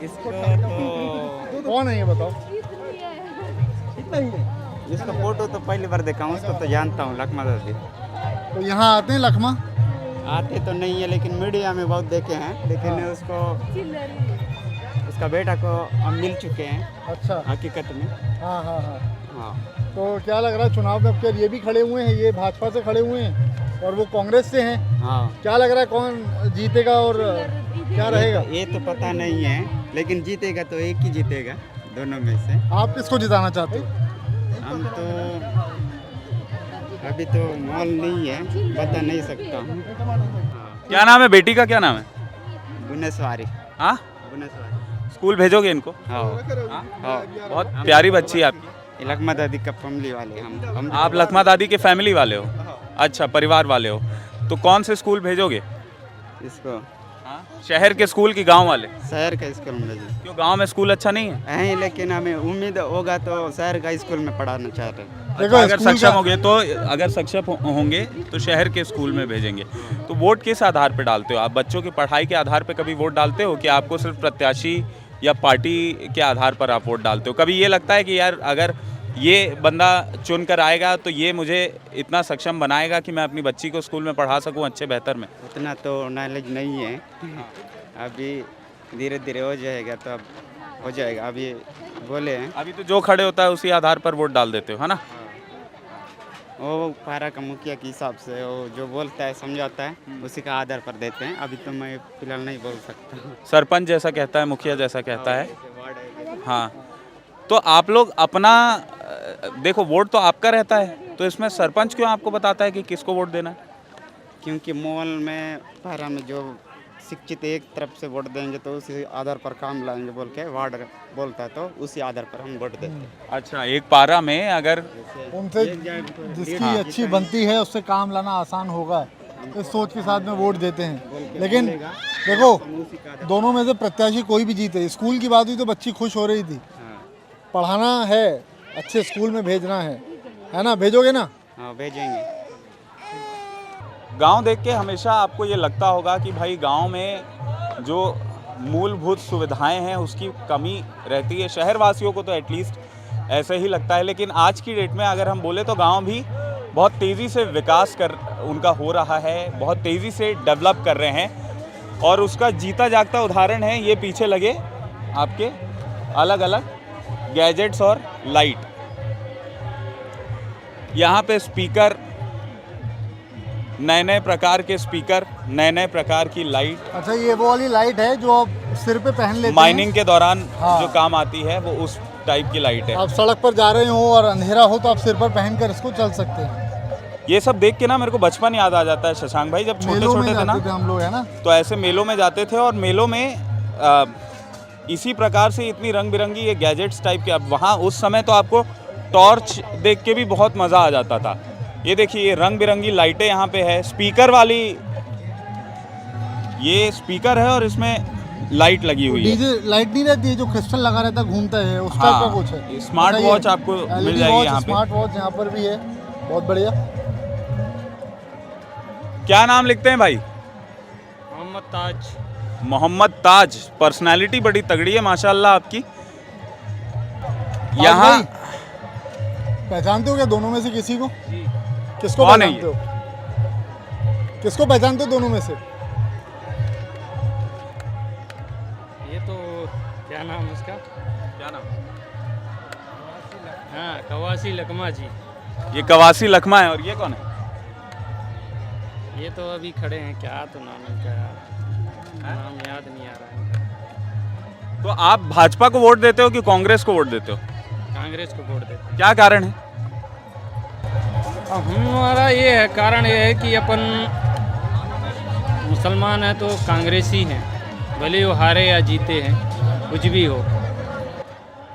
इसको तो कौन है ये बताओ? इसका फोटो तो पहली बार देखा हूँ, उसको तो जानता हूँ, लखमा दादी। तो यहाँ आते हैं लखमा? आते तो नहीं है लेकिन मीडिया में बहुत देखे हैं, लेकिन उसको उसका बेटा को हम मिल चुके हैं अच्छा हकीकत में। हाँ हाँ हाँ। हाँ तो क्या लग रहा है चुनाव में? अब ये भी खड़े हुए हैं, ये भाजपा से खड़े हुए हैं और वो कांग्रेस से हैं। हाँ क्या लग रहा है कौन जीतेगा और क्या रहेगा? ये तो पता नहीं है, लेकिन जीतेगा तो एक ही जीतेगा दोनों में से। आप किसको जिताना चाहते हो? हम तो अभी तो मॉल नहीं है, बता नहीं सकता हूँ। क्या नाम है बेटी का? क्या नाम है? भुवनेश्वरी। हाँ भुवनेश्वरी। स्कूल भेजोगे इनको? हाँ हाँ। बहुत प्यारी बच्ची है आपकी। लखमा दादी का फैमिली वाले हम आप लखमा दादी के फैमिली वाले हो? अच्छा परिवार वाले हो, तो कौन से स्कूल भेजोगे? इसको शहर के स्कूल की गांव वाले? शहर का स्कूल में भेजें। क्यों, गांव में स्कूल अच्छा नहीं है? हैं, लेकिन हमें उम्मीद होगा तो शहर का स्कूल में पढ़ाना चाहते हैं। देखो, अगर स्कूल सक्षम का- होंगे तो अगर सक्षम होंगे तो शहर के स्कूल में भेजेंगे। तो वोट किस आधार पे डालते हो आप? बच्चों की पढ़ाई के आधार पे कभी वोट डालते हो कि आपको सिर्फ प्रत्याशी या पार्टी के आधार पर आप वोट डालते हो? कभी ये लगता है कि यार अगर ये बंदा चुन कर आएगा तो ये मुझे इतना सक्षम बनाएगा कि मैं अपनी बच्ची को स्कूल में पढ़ा सकूं अच्छे बेहतर में? उतना तो नॉलेज नहीं है, अभी धीरे धीरे हो जाएगा, तो अब हो जाएगा। अभी बोले हैं, अभी तो जो खड़े होता है उसी आधार पर वोट डाल देते हो, है ना? वो पारा का मुखिया के हिसाब से वो जो बोलता है समझाता है उसी का आधार पर देते हैं। अभी तो मैं फिलहाल नहीं बोल सकता। सरपंच जैसा कहता है, मुखिया जैसा कहता है। हाँ, तो आप लोग अपना देखो, वोट तो आपका रहता है, तो इसमें सरपंच क्यों आपको बताता है कि किसको वोट देना है? क्योंकि मॉल में पारा में जो शिक्षित एक तरफ से वोट देंगे तो उसी आधार पर काम लाएंगे बोल के वार्ड बोलता है, तो उसी आधार पर हम वोट देते हैं। अच्छा, एक पारा में अगर उनसे जिसकी अच्छी बनती है उससे काम लाना आसान होगा, इस सोच के साथ में वोट देते हैं। लेकिन देखो, दोनों में से प्रत्याशी कोई भी जीते, स्कूल की बात हुई तो बच्ची खुश हो रही थी। पढ़ाना है, अच्छे स्कूल में भेजना है ना? भेजोगे ना? हाँ, भेजेंगे। गांव देख के हमेशा आपको ये लगता होगा कि भाई गांव में जो मूलभूत सुविधाएं हैं उसकी कमी रहती है। शहरवासियों को तो एटलीस्ट ऐसे ही लगता है, लेकिन आज की डेट में अगर हम बोले तो गांव भी बहुत तेज़ी से विकास कर उनका हो रहा है, बहुत तेज़ी से डेवलप कर रहे हैं। और उसका जीता जागता उदाहरण है ये पीछे लगे आपके अलग अलग गैजेट्स और लाइट। यहाँ पे स्पीकर, नए नए प्रकार के स्पीकर, नए नए प्रकार की लाइट। अच्छा, ये वो वाली लाइट है जो आप सिर पे पहन लेते हैं माइनिंग के दौरान हाँ। जो काम आती है वो उस टाइप की लाइट है। आप सड़क पर जा रहे हो और अंधेरा हो तो आप सिर पर पहनकर इसको चल सकते हैं। ये सब देख के ना मेरे को बचपन याद आ जाता है शशांक भाई, जब छोटे मेलों में छोटे थे ना जाते थे हम लोग, है ना? तो ऐसे मेलों में जाते थे और मेलों में इसी प्रकार से इतनी रंग बिरंगी ये गैजेट्स टाइप के। अब वहाँ उस समय तो आपको टॉर्च देख के भी बहुत मज़ा आ जाता था। ये देखिए, ये रंग बिरंगी लाइटें यहाँ पे है, स्पीकर वाली, ये स्पीकर है और इसमें लाइट लगी हुई है। डीजे लाइट नहीं रहती है जो क्रिस्टल लगा रहता है, घूमता है, उस टाइप का कुछ है। स्मार्ट वॉच आपको मिल जाएगी यहाँ पे। स्मार्ट वॉच यहाँ पर भी है, बहुत बढ़िया। क्या नाम लिखते हैं भाई? मोहम्मद ताज। मोहम्मद ताज। पर्सनालिटी बड़ी तगड़ी है माशाल्लाह आपकी। यहाँ पहचानते हो क्या दोनों में से किसी को? किसको कौन है पहचानते हो? किसको पहचानते हो दोनों में से? ये तो क्या नाम है उसका? क्या नाम? हाँ, कवासी लकमा जी। ये कवासी लखमा है। और ये कौन है? ये तो अभी खड़े हैं, क्या तो नाम है इनका यार, नाम याद नहीं आ रहा है इनका। तो आप भाजपा को वोट देते हो कि कांग्रेस को वोट देते हो? कांग्रेस को वोट देते। क्या कारण है? अब हमारा ये है, कारण ये है कि अपन मुसलमान हैं तो कांग्रेसी हैं, भले वो हारे या जीते हैं, कुछ भी हो।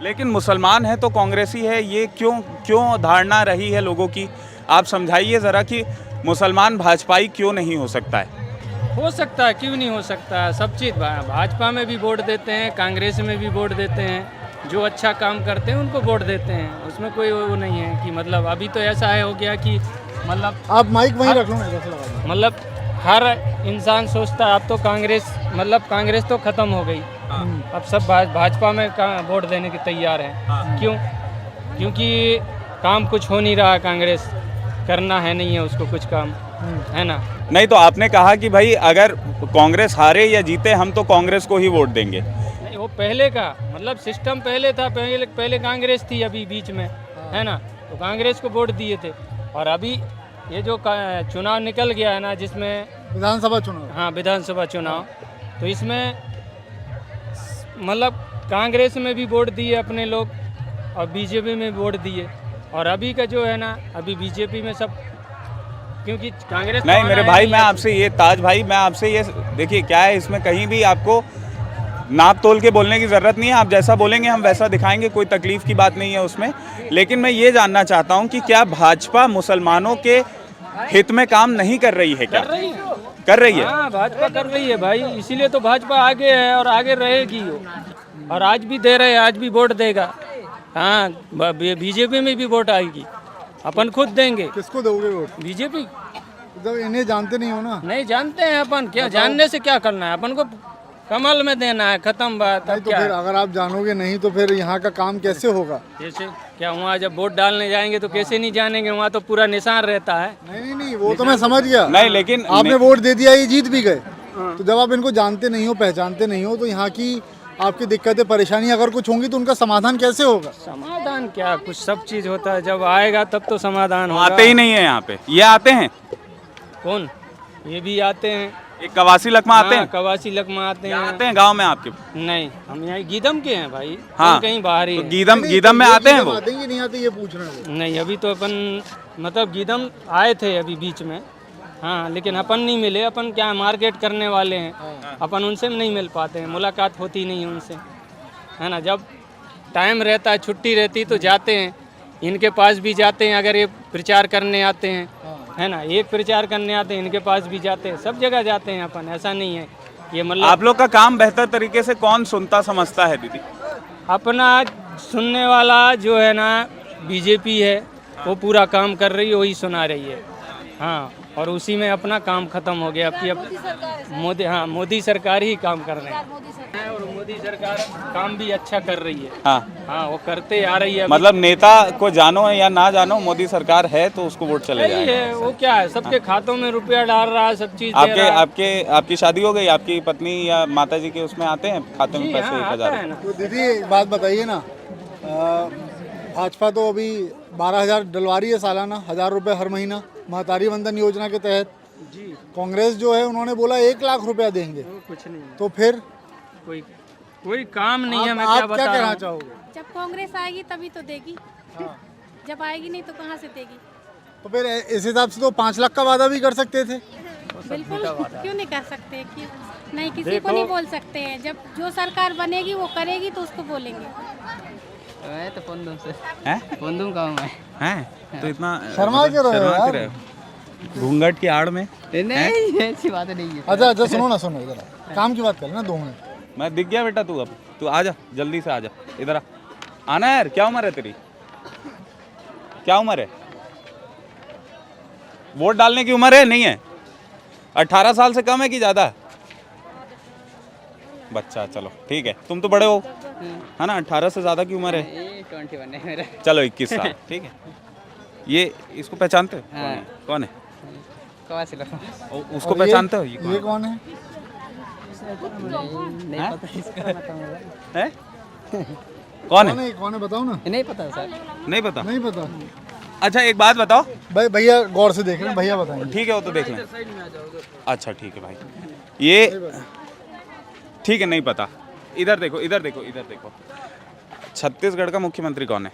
लेकिन मुसलमान है तो कांग्रेसी है, ये क्यों धारणा रही है लोगों की? आप समझाइए ज़रा कि मुसलमान भाजपाई क्यों नहीं हो सकता है? हो सकता है, क्यों नहीं हो सकता है। सब चीज़ भाजपा में भी वोट देते हैं, कांग्रेस में भी वोट देते हैं। जो अच्छा काम करते हैं उनको वोट देते हैं, उसमें कोई वो नहीं है कि मतलब अभी तो ऐसा है हो गया कि मतलब आप माइक वहीं रख लो ना, जैसे लगा दो। मतलब हर इंसान सोचता है अब तो कांग्रेस मतलब कांग्रेस तो ख़त्म हो गई, अब सब भाजपा में वोट देने के तैयार हैं। क्यों? क्योंकि काम कुछ हो नहीं रहा, कांग्रेस करना है नहीं है उसको कुछ काम, है ना? नहीं, तो आपने कहा कि भाई अगर कांग्रेस हारे या जीते हम तो कांग्रेस को ही वोट देंगे। नहीं, वो पहले का मतलब सिस्टम पहले था, पहले कांग्रेस थी अभी बीच में, है ना? तो कांग्रेस को वोट दिए थे। और अभी ये जो चुनाव निकल गया है ना, जिसमें विधानसभा चुनाव, हाँ विधानसभा चुनाव, तो इसमें मतलब कांग्रेस में भी वोट दिए अपने लोग और बीजेपी में वोट दिए। और अभी का जो है ना, अभी बीजेपी में सब, क्योंकि कांग्रेस नहीं मेरे भाई, मैं आपसे ये ताज भाई, मैं आपसे ये देखिए क्या है, इसमें कहीं भी आपको नाप तोल के बोलने की ज़रूरत नहीं है। आप जैसा बोलेंगे हम वैसा दिखाएंगे, कोई तकलीफ़ की बात नहीं है उसमें। लेकिन मैं ये जानना चाहता हूँ कि क्या भाजपा मुसलमानों के हित में काम नहीं कर रही है क्या? कर रही है। कर रही है। हाँ भाजपा कर रही है भाई, इसीलिए तो भाजपा आगे है और आगे रहेगी वो। और आज भी दे रहे हैं, आज भी वोट देगा। हाँ बीजेपी में भी वोट आएगी, अपन खुद देंगे। किसको दोगे वोट? बीजेपी। जब इन्हें जानते नहीं हो ना। नहीं जानते हैं अपन, क्या जानने से क्या करना है, अपन को कमल में देना है, खत्म बात। नहीं तो फिर अगर आप जानोगे नहीं तो फिर यहाँ का काम कैसे होगा? जैसे क्या वहाँ जब वोट डालने जाएंगे तो कैसे नहीं जानेंगे, वहाँ तो पूरा निशान रहता है। नहीं वो तो मैं समझ गया। नहीं लेकिन आपने वोट दे दिया, ये जीत भी गए, तो जब आप इनको जानते नहीं हो, पहचानते नहीं हो, तो यहाँ की आपकी दिक्कतें परेशानी अगर कुछ होंगी तो उनका समाधान कैसे होगा? समाधान क्या, कुछ सब चीज होता है, जब आएगा तब तो समाधान होगा। आते ही नहीं है यहाँ पे, ये आते हैं। कौन? ये भी आते हैं। एक कवासी लकमा आते हैं। कवासी लकमा आते हैं। आते हैं गांव में आपके? नहीं, हम यहाँ गीदम के हैं भाई। हाँ कहीं बाहर ही तो गीदम में आते हैं वो? आते हैं नहीं आते ये पूछ रहे हैं। नहीं अभी तो अपन मतलब गीदम आए थे अभी बीच में। हाँ लेकिन अपन नहीं मिले, अपन क्या मार्केट करने वाले हैं, अपन उनसे नहीं मिल पाते हैं, मुलाकात होती नहीं है उनसे, है ना। जब टाइम रहता है, छुट्टी रहती तो जाते हैं, इनके पास भी जाते हैं। अगर ये प्रचार करने आते हैं, है ना, एक प्रचार करने आते हैं, इनके पास भी जाते हैं, सब जगह जाते हैं अपन। ऐसा नहीं है ये मतलब। आप लोग का काम बेहतर तरीके से कौन सुनता समझता है दीदी? अपना सुनने वाला जो है ना बीजेपी है, वो पूरा काम कर रही है, वही सुना रही है। हाँ और उसी में अपना काम खत्म हो गया। अब मोदी सरकार ही काम कर रहे हैं और मोदी सरकार काम भी अच्छा कर रही है। हाँ वो करते आ रही है। मतलब नेता को जानो या ना जानो, मोदी सरकार है तो उसको वोट चले जाए। वो क्या है, सबके खातों में रुपया डाल रहा है, सब चीज दे रहा है। आपकी शादी हो गई? आपकी पत्नी या माता जी के उसमें आते हैं खाते में पैसे 1000? तो दीदी एक बात बताइए ना, भाजपा तो अभी 12,000 डलवा रही है सालाना, 1,000 रुपये हर महीना महतारी वंदन योजना के तहत। जी कांग्रेस जो है उन्होंने बोला 1 लाख रुपया देंगे। कुछ नहीं, तो फिर कोई काम नहीं है। मैं आप क्या कहना चाहोगे? जब कांग्रेस आएगी तभी तो देगी। जब आएगी नहीं तो कहाँ से देगी? तो फिर इस हिसाब से तो 5 लाख का वादा भी कर सकते थे। बिल्कुल, क्यों नहीं कर सकते? क्यों नहीं, किसी को नहीं बोल सकते हैं। जब जो सरकार बनेगी वो करेगी तो उसको बोलेंगे। मैं तो पंदुम से हैं? गाँव में हैं? तो इतना शर्मा क्यों रहे हो यार? घूंघट की आड़ में? नहीं ऐसी बात नहीं है। अच्छा सुनो इधर काम की बात कर लेना 2 मिनट। मैं दिख गया बेटा, तू अब तू आजा, जल्दी से आजा इधर आना यार। क्या उम्र है तेरी? क्या उम्र है? वोट डालने की उम्र है? नहीं है? 18 साल से कम है कि ज्यादा? बच्चा, चलो ठीक है, तुम तो बड़े हो, है ना। 18 से ज्यादा की उम्र है? 21 है मेरा। चलो 21 साल, ठीक है। ये इसको पहचानते हो? कौन है? कवासी लकमा। उसको पहचानते हो? ये कौन है? नहीं पता इसका। है? कौन है? कौन है बताओ ना। नहीं पता सर। नहीं पता? नहीं पता। अच्छा एक बात बताओ भाई, भैया गौर से देख रहे हैं, भैया बताएंगे। ठीक है वो तो देख लें। अच्छा ठीक है भाई, ये ठीक है, नहीं पता। इधर देखो, इधर देखो, इधर देखो। छत्तीसगढ़ का मुख्यमंत्री कौन है?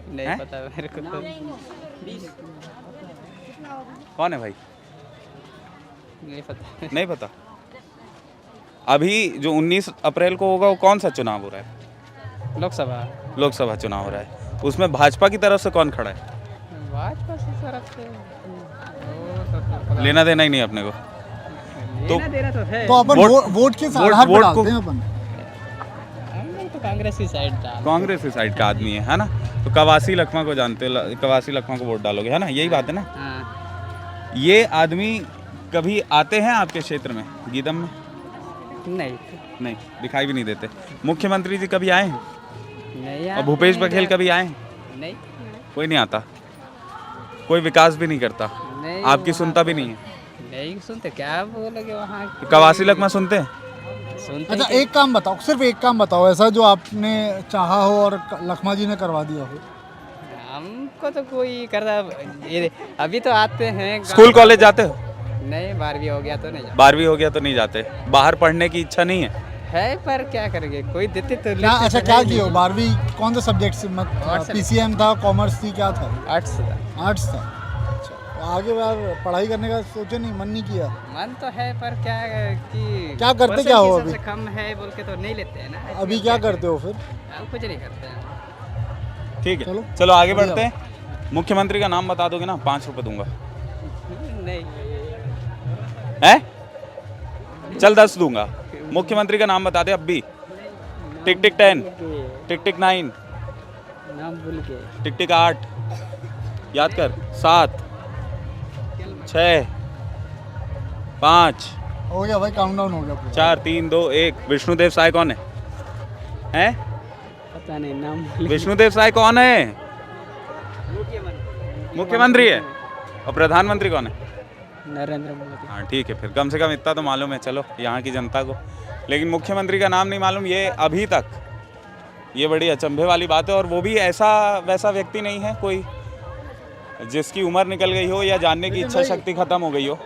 नहीं पता मेरे को तो। कौन है भाई? नहीं पता। नहीं पता। अभी जो 19 अप्रैल को होगा वो कौन सा चुनाव हो रहा है? लोकसभा चुनाव हो रहा है। उसमें भाजपा की तरफ से कौन खड़ा है? भाजपा की तरफ से लेना देना ही नहीं अपने को। तो देना तो है। तो अपन वोट के आधार पर डालते हैं अपन। हम तो कांग्रेस की साइड डालते। कांग्रेस की साइड का आदमी है ना। तो कवासी लकमा को जानते हो? कवासी लकमा को वोट डालोगे, है ना? यही बात है ना। ये आदमी कभी आते हैं आपके क्षेत्र में, गीदम में? नहीं, दिखाई भी नहीं देते। मुख्यमंत्री जी कभी आए हैं? नहीं। और भूपेश बघेल कभी आए हैं? नहीं, कोई नहीं आता। कोई विकास भी नहीं करता, आपकी सुनता भी नहीं है। नहीं सुनते, क्या बोलोगे वहाँ? कवासी लकमा सुनते हैं? अच्छा एक काम बताओ, सिर्फ एक काम बताओ ऐसा जो आपने चाहा हो और लखमा जी ने करवा दिया हो। हमको तो कोई कर रहा। अभी तो आते हैं। स्कूल कॉलेज जाते हो? नहीं, 12वीं हो गया तो नहीं जाते। 12वीं हो गया तो नहीं जाते। बाहर पढ़ने की इच्छा नहीं है पर क्या करेंगे, कोई देते तो। अच्छा क्या किए हो? 12वीं कौन सा सब्जेक्ट से? PCM था, कॉमर्स थी, क्या था? आर्ट्स था। अच्छा, आगे बार पढ़ाई करने का सोचे नहीं, मन नहीं किया? मन तो है पर क्या करते क्या हो अभी? कम है बोल के तो नहीं लेते हैं ना। अभी क्या करते हो फिर? कुछ नहीं करते हैं। ठीक है, चलो आगे बढ़ते हैं। मुख्यमंत्री का नाम बता दोगे ना? 5 रुपए दूंगा। है? चल 10 दूंगा। मुख्यमंत्री का नाम बता दे अब भी। टिक टिक 10, टिक टिक 9, नाम भूल के, टिक टिक 8, याद कर, 7, 6, 5, हो गया भाई, काउंटडाउन हो गया पूरा। 4, 3, 2, 1। विष्णुदेव साय कौन है? हैं? पता नहीं नाम। विष्णुदेव साय कौन है? मुख्यमंत्री है। और प्रधानमंत्री कौन है? नरेंद्र मोदी। हाँ ठीक है, फिर कम से कम इतना तो मालूम है, चलो यहाँ की जनता को। लेकिन मुख्यमंत्री का नाम नहीं मालूम, ये अभी तक, ये बड़ी अचंभे वाली बात है। और वो भी ऐसा वैसा व्यक्ति नहीं है कोई जिसकी उम्र निकल गई हो या जानने की इच्छा शक्ति खत्म हो गई हो,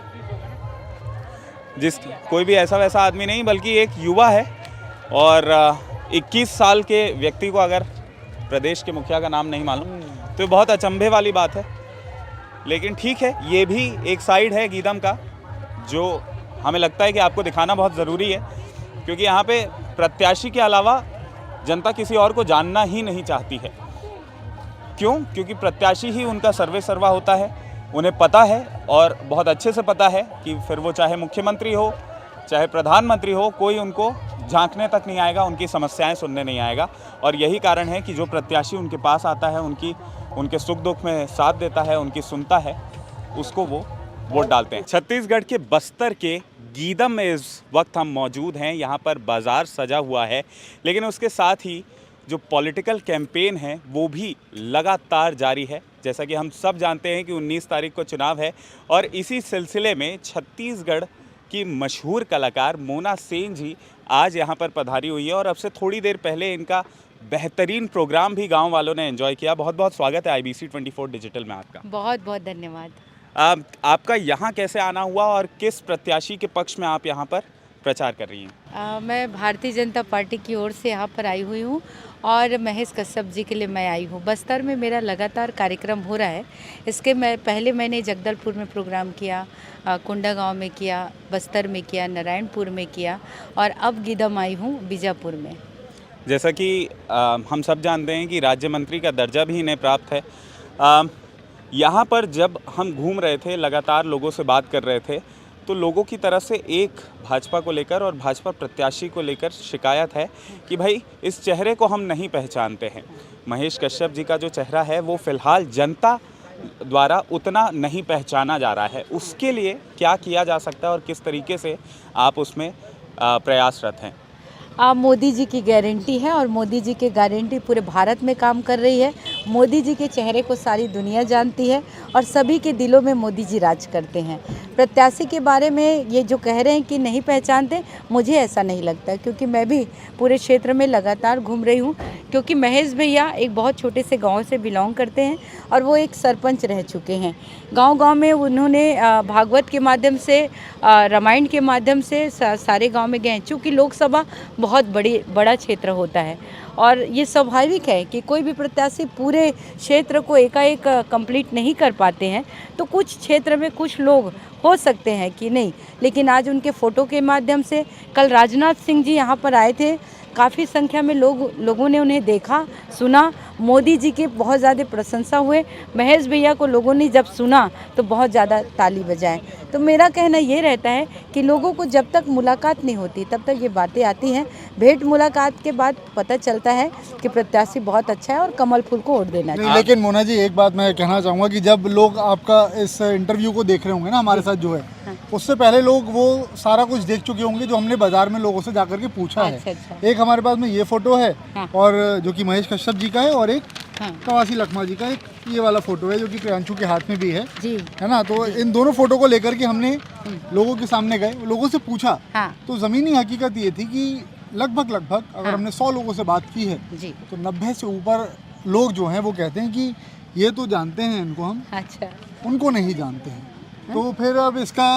कोई भी ऐसा वैसा आदमी नहीं, बल्कि एक युवा है। और 21 साल के व्यक्ति को अगर प्रदेश के मुखिया का नाम नहीं मालूम तो ये बहुत अचंभे वाली बात है। लेकिन ठीक है, ये भी एक साइड है गीदम का जो हमें लगता है कि आपको दिखाना बहुत ज़रूरी है, क्योंकि यहाँ पे प्रत्याशी के अलावा जनता किसी और को जानना ही नहीं चाहती है। क्यों? क्योंकि प्रत्याशी ही उनका सर्वे सर्वा होता है, उन्हें पता है और बहुत अच्छे से पता है कि फिर वो चाहे मुख्यमंत्री हो चाहे प्रधानमंत्री हो, कोई उनको झांकने तक नहीं आएगा, उनकी समस्याएं सुनने नहीं आएगा। और यही कारण है कि जो प्रत्याशी उनके पास आता है, उनके सुख दुख में साथ देता है, उनकी सुनता है, उसको वो वोट डालते हैं। छत्तीसगढ़ के बस्तर के गीदम में इस वक्त हम मौजूद हैं। यहाँ पर बाज़ार सजा हुआ है, लेकिन उसके साथ ही जो पॉलिटिकल कैंपेन है वो भी लगातार जारी है। जैसा कि हम सब जानते हैं कि 19 तारीख को चुनाव है, और इसी सिलसिले में छत्तीसगढ़ की मशहूर कलाकार मोना सेन जी आज यहाँ पर पधारी हुई है। और अब से थोड़ी देर पहले इनका बेहतरीन प्रोग्राम भी गांव वालों ने एंजॉय किया। बहुत बहुत स्वागत है IBC 24 डिजिटल में आपका। बहुत बहुत धन्यवाद। आपका यहाँ कैसे आना हुआ और किस प्रत्याशी के पक्ष में आप यहाँ पर प्रचार कर रही हैं? मैं भारतीय जनता पार्टी की ओर से यहाँ पर आई हुई हूँ और महेश कश्यप जी के लिए मैं आई हूँ। बस्तर में मेरा लगातार कार्यक्रम हो रहा है। इसके पहले मैंने जगदलपुर में प्रोग्राम किया, कुंडा गांव में किया, बस्तर में किया, नारायणपुर में किया, और अब गीदम आई हूँ बीजापुर में। जैसा कि हम सब जानते हैं कि राज्य मंत्री का दर्जा भी इन्हें प्राप्त है। यहाँ पर जब हम घूम रहे थे, लगातार लोगों से बात कर रहे थे, तो लोगों की तरफ से एक भाजपा को लेकर और भाजपा प्रत्याशी को लेकर शिकायत है कि भाई इस चेहरे को हम नहीं पहचानते हैं। महेश कश्यप जी का जो चेहरा है वो फ़िलहाल जनता द्वारा उतना नहीं पहचाना जा रहा है। उसके लिए क्या किया जा सकता है और किस तरीके से आप उसमें प्रयासरत हैं? मोदी जी की गारंटी है और मोदी जी की गारंटी पूरे भारत में काम कर रही है। मोदी जी के चेहरे को सारी दुनिया जानती है और सभी के दिलों में मोदी जी राज करते हैं। प्रत्याशी के बारे में ये जो कह रहे हैं कि नहीं पहचानते, मुझे ऐसा नहीं लगता, क्योंकि मैं भी पूरे क्षेत्र में लगातार घूम रही हूँ। क्योंकि महेश भैया एक बहुत छोटे से गांव से बिलोंग करते हैं और वो एक सरपंच रह चुके हैं। गांव-गांव में उन्होंने भागवत के माध्यम से, रामायण के माध्यम से सारे गांव में गए। चूँकि लोकसभा बहुत बड़ा क्षेत्र होता है और ये स्वाभाविक है कि कोई भी प्रत्याशी पूरे क्षेत्र को एकाएक कंप्लीट नहीं कर पाते हैं, तो कुछ क्षेत्र में कुछ लोग हो सकते हैं कि नहीं। लेकिन आज उनके फ़ोटो के माध्यम से, कल राजनाथ सिंह जी यहाँ पर आए थे, काफ़ी संख्या में लोगों ने उन्हें देखा, सुना। मोदी जी के बहुत ज़्यादा प्रशंसा हुए। महेश भैया को लोगों ने जब सुना तो बहुत ज़्यादा ताली बजाए। तो मेरा कहना ये रहता है कि लोगों को जब तक मुलाकात नहीं होती तब तक ये बातें आती हैं। भेंट मुलाकात के बाद पता चलता है कि प्रत्याशी बहुत अच्छा है और कमल फूल को वोट देना चाहिए। लेकिन मोना जी, एक बात मैं कहना चाहूँगा कि जब लोग आपका इस इंटरव्यू को देख रहे होंगे ना, हमारे साथ जो है, उससे पहले लोग वो सारा कुछ देख चुके होंगे जो हमने बाजार में लोगों से जाकर के पूछा है। अच्छा। एक हमारे पास में ये फोटो है, और जो कि महेश कश्यप जी का है, और एक कवासी लखमा जी का एक ये वाला फोटो है जो कि प्रियांशु के हाथ में भी है जी, है ना। तो इन दोनों फोटो को लेकर के हमने लोगों के सामने गए, लोगों से पूछा। तो ज़मीनी हकीकत ये थी कि लगभग अगर हमने 100 लोगों से बात की है जी, तो 90 से ऊपर लोग जो हैं वो कहते हैं कि ये तो जानते हैं इनको हम, अच्छा, उनको नहीं जानते हैं। तो फिर अब इसका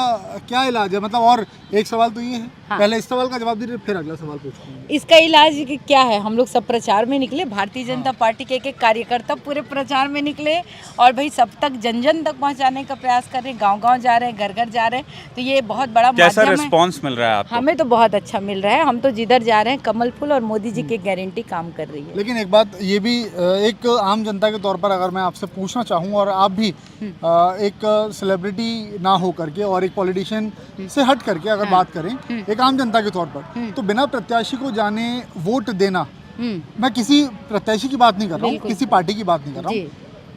क्या इलाज है? मतलब, और एक सवाल तो ये है पहले इस सवाल का जवाब दीजिए, फिर अगला सवाल पूछूंगा। इसका इलाज क्या है? हम लोग सब प्रचार में निकले, भारतीय जनता पार्टी के एक कार्यकर्ता पूरे प्रचार में निकले और भाई सब तक जन जन तक पहुंचाने का प्रयास कर रहे हैं, गांव-गांव जा रहे हैं, घर घर जा रहे हैं। तो ये बहुत बड़ा कैसा माध्यम है। रिस्पांस मिल रहा है आपको? हमें तो बहुत अच्छा मिल रहा है। हम तो जिधर जा रहे हैं कमल फूल और मोदी जी की गारंटी काम कर रही है। लेकिन एक बात ये भी एक आम जनता के तौर पर अगर मैं आपसे पूछना चाहूँ, और आप भी एक सेलिब्रिटी ना हो करके और एक पॉलिटिशियन से हट करके अगर बात करें एक आम जनता के तौर पर, तो बिना प्रत्याशी को जाने वोट देना, मैं किसी प्रत्याशी की बात नहीं कर रहा हूँ, किसी पार्टी की बात नहीं कर रहा हूँ,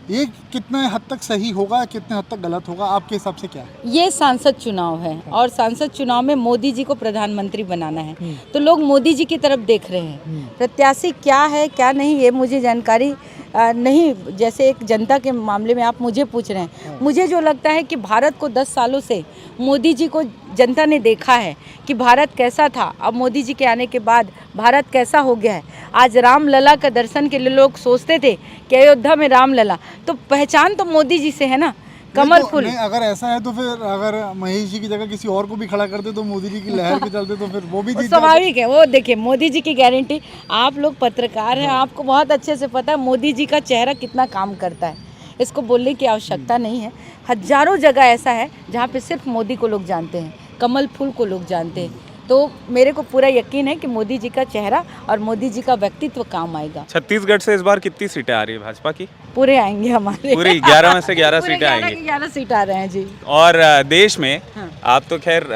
ये कितने हद तक सही होगा, कितने हद तक गलत होगा, आपके हिसाब से क्या है? ये सांसद चुनाव है और सांसद चुनाव में मोदी जी को प्रधानमंत्री बनाना है, तो लोग मोदी जी की तरफ देख रहे हैं। प्रत्याशी क्या है क्या नहीं ये मुझे जानकारी नहीं, जैसे एक जनता के मामले में आप मुझे पूछ रहे हैं। मुझे जो लगता है कि भारत को 10 सालों से मोदी जी को जनता ने देखा है कि भारत कैसा था, अब मोदी जी के आने के बाद भारत कैसा हो गया है। आज रामलला का दर्शन के लिए लोग सोचते थे कि अयोध्या में रामलला, तो पहचान तो मोदी जी से है ना, कमल फूल। नहीं, अगर ऐसा है तो फिर अगर महेश जी की जगह किसी और को भी खड़ा करते तो मोदी जी की लहर पे चलते तो फिर वो भी जीत स्वाभाविक है। वो देखिए मोदी जी की गारंटी, आप लोग पत्रकार हैं, आपको बहुत अच्छे से पता है मोदी जी का चेहरा कितना काम करता है, इसको बोलने की आवश्यकता नहीं है। हजारों जगह ऐसा है जहाँ पे सिर्फ मोदी को लोग जानते हैं, कमल फूल को लोग जानते हैं। तो मेरे को पूरा यकीन है कि मोदी जी का चेहरा और मोदी जी का व्यक्तित्व काम आएगा। छत्तीसगढ़ से इस बार कितनी सीटें आ रही है भाजपा की? पूरे आएंगे हमारे, पूरी 11 में से 11 सीटें आएंगी। 11 सीट आ रहे हैं जी। और देश में आप तो खैर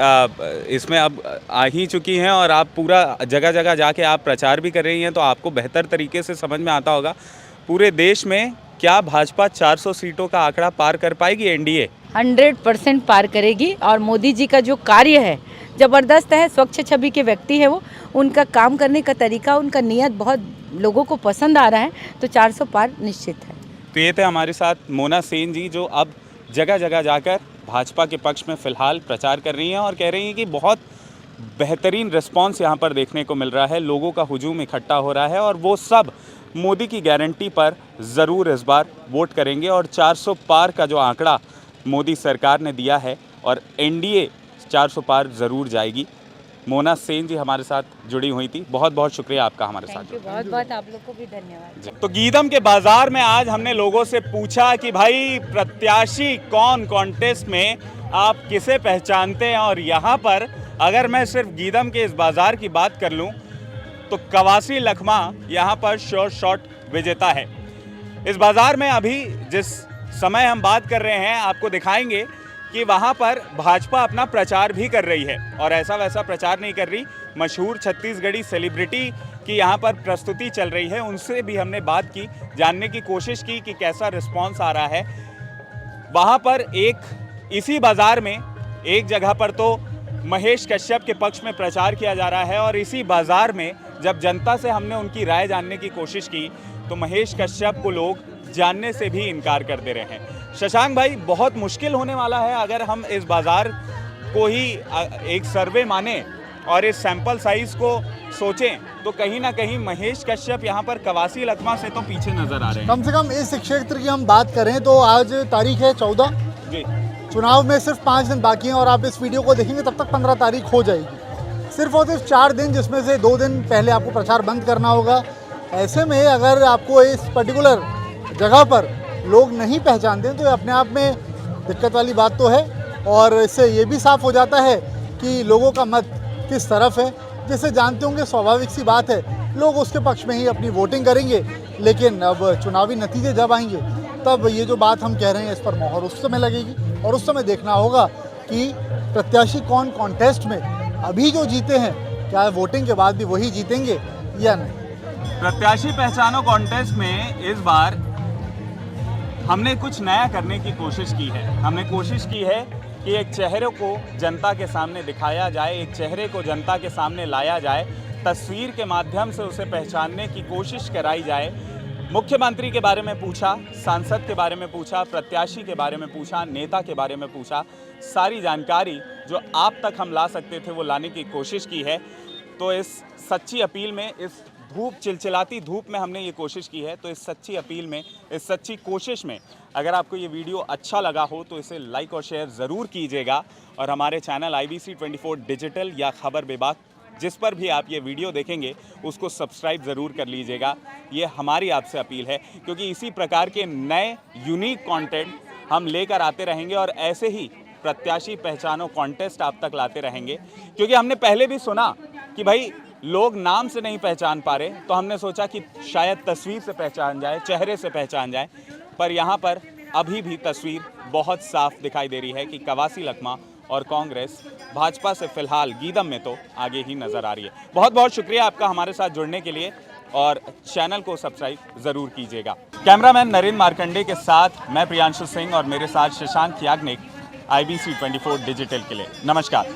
इसमें अब आ ही चुकी हैं और आप पूरा जगह जगह जाके आप प्रचार भी कर रही हैं, तो आपको बेहतर तरीके से समझ में आता होगा पूरे देश में क्या भाजपा 400 सीटों का आंकड़ा पार कर पाएगी? एनडीए 100% पार करेगी और मोदी जी का जो कार्य है ज़बरदस्त है, स्वच्छ छवि के व्यक्ति है वो, उनका काम करने का तरीका, उनका नियत बहुत लोगों को पसंद आ रहा है, तो 400 पार निश्चित है। तो ये थे हमारे साथ मोना सेन जी, जो अब जगह जगह जाकर भाजपा के पक्ष में फ़िलहाल प्रचार कर रही हैं और कह रही हैं कि बहुत बेहतरीन रिस्पांस यहाँ पर देखने को मिल रहा है, लोगों का हुजूम इकट्ठा हो रहा है और वो सब मोदी की गारंटी पर ज़रूर इस बार वोट करेंगे और 400 पार का जो आंकड़ा मोदी सरकार ने दिया है और एनडीए 400 पार ज़रूर जाएगी। मोना सेन जी हमारे साथ जुड़ी हुई थी, बहुत बहुत शुक्रिया आपका हमारे साथ। बहुत बहुत आप लोग को भी धन्यवाद। तो गीदम के बाजार में आज हमने लोगों से पूछा कि भाई प्रत्याशी कौन, कॉन्टेस्ट में आप किसे पहचानते हैं, और यहाँ पर अगर मैं सिर्फ गीदम के इस बाजार की बात कर लूँ तो कवासी लखमा यहाँ पर श्योर शॉट विजेता है। इस बाजार में अभी जिस समय हम बात कर रहे हैं आपको दिखाएंगे कि वहाँ पर भाजपा अपना प्रचार भी कर रही है और ऐसा वैसा प्रचार नहीं कर रही, मशहूर छत्तीसगढ़ी सेलिब्रिटी की यहाँ पर प्रस्तुति चल रही है। उनसे भी हमने बात की, जानने की कोशिश की कि कैसा रिस्पांस आ रहा है। वहाँ पर इसी बाज़ार में एक जगह पर तो महेश कश्यप के पक्ष में प्रचार किया जा रहा है और इसी बाज़ार में जब जनता से हमने उनकी राय जानने की कोशिश की तो महेश कश्यप को लोग जानने से भी इनकार कर दे रहे हैं। शशांक भाई, बहुत मुश्किल होने वाला है अगर हम इस बाज़ार को ही एक सर्वे माने और इस सैंपल साइज को सोचें तो कहीं ना कहीं महेश कश्यप यहाँ पर कवासी लखमा से तो पीछे नजर आ रहे हैं। कम से कम इस क्षेत्र की हम बात करें तो आज तारीख है 14 जी, चुनाव में सिर्फ 5 दिन बाकी हैं और आप इस वीडियो को देखेंगे तब तक 15 तारीख हो जाएगी। सिर्फ और सिर्फ 4 दिन, जिसमें से 2 दिन पहले आपको प्रचार बंद करना होगा। ऐसे में अगर आपको इस पर्टिकुलर जगह पर लोग नहीं पहचानते तो अपने आप में दिक्कत वाली बात तो है और इससे ये भी साफ हो जाता है कि लोगों का मत किस तरफ है। जैसे जानते होंगे, स्वाभाविक सी बात है, लोग उसके पक्ष में ही अपनी वोटिंग करेंगे, लेकिन अब चुनावी नतीजे जब आएंगे तब ये जो बात हम कह रहे हैं इस पर मोहर उस समय लगेगी और उस समय देखना होगा कि प्रत्याशी कौन कॉन्टेस्ट में अभी जो जीते हैं क्या वोटिंग के बाद भी वही जीतेंगे या नहीं। प्रत्याशी पहचानो कॉन्टेस्ट में इस बार हमने कुछ नया करने की कोशिश की है। हमने कोशिश की है कि एक चेहरे को जनता के सामने दिखाया जाए, एक चेहरे को जनता के सामने लाया जाए, तस्वीर के माध्यम से उसे पहचानने की कोशिश कराई जाए। मुख्यमंत्री के बारे में पूछा, सांसद के बारे में पूछा, प्रत्याशी के बारे में पूछा, नेता के बारे में पूछा, सारी जानकारी जो आप तक हम ला सकते थे वो लाने की कोशिश की है। तो इस सच्ची अपील में, इस धूप, चिलचिलाती धूप में हमने ये कोशिश की है। तो इस सच्ची अपील में, इस सच्ची कोशिश में अगर आपको ये वीडियो अच्छा लगा हो तो इसे लाइक और शेयर ज़रूर कीजिएगा। और हमारे चैनल IBC 24 डिजिटल या खबर बेबाक जिस पर भी आप ये वीडियो देखेंगे उसको सब्सक्राइब ज़रूर कर लीजिएगा। ये हमारी आपसे अपील है, क्योंकि इसी प्रकार के नए यूनिक कंटेंट हम लेकर आते रहेंगे और ऐसे ही प्रत्याशी पहचानो कॉन्टेस्ट आप तक लाते रहेंगे। क्योंकि हमने पहले भी सुना कि भाई लोग नाम से नहीं पहचान पा रहे, तो हमने सोचा कि शायद तस्वीर से पहचान जाए, चेहरे से पहचान जाए। पर यहाँ पर अभी भी तस्वीर बहुत साफ दिखाई दे रही है कि कवासी लखमा और कांग्रेस भाजपा से फिलहाल गीदम में तो आगे ही नज़र आ रही है। बहुत बहुत शुक्रिया आपका हमारे साथ जुड़ने के लिए और चैनल को सब्सक्राइब ज़रूर कीजिएगा। कैमरामैन नरेंद्र मार्कंडे के साथ मैं प्रियांशु सिंह और मेरे साथ शशांक याग्निक, IBC 24 डिजिटल के लिए। नमस्कार।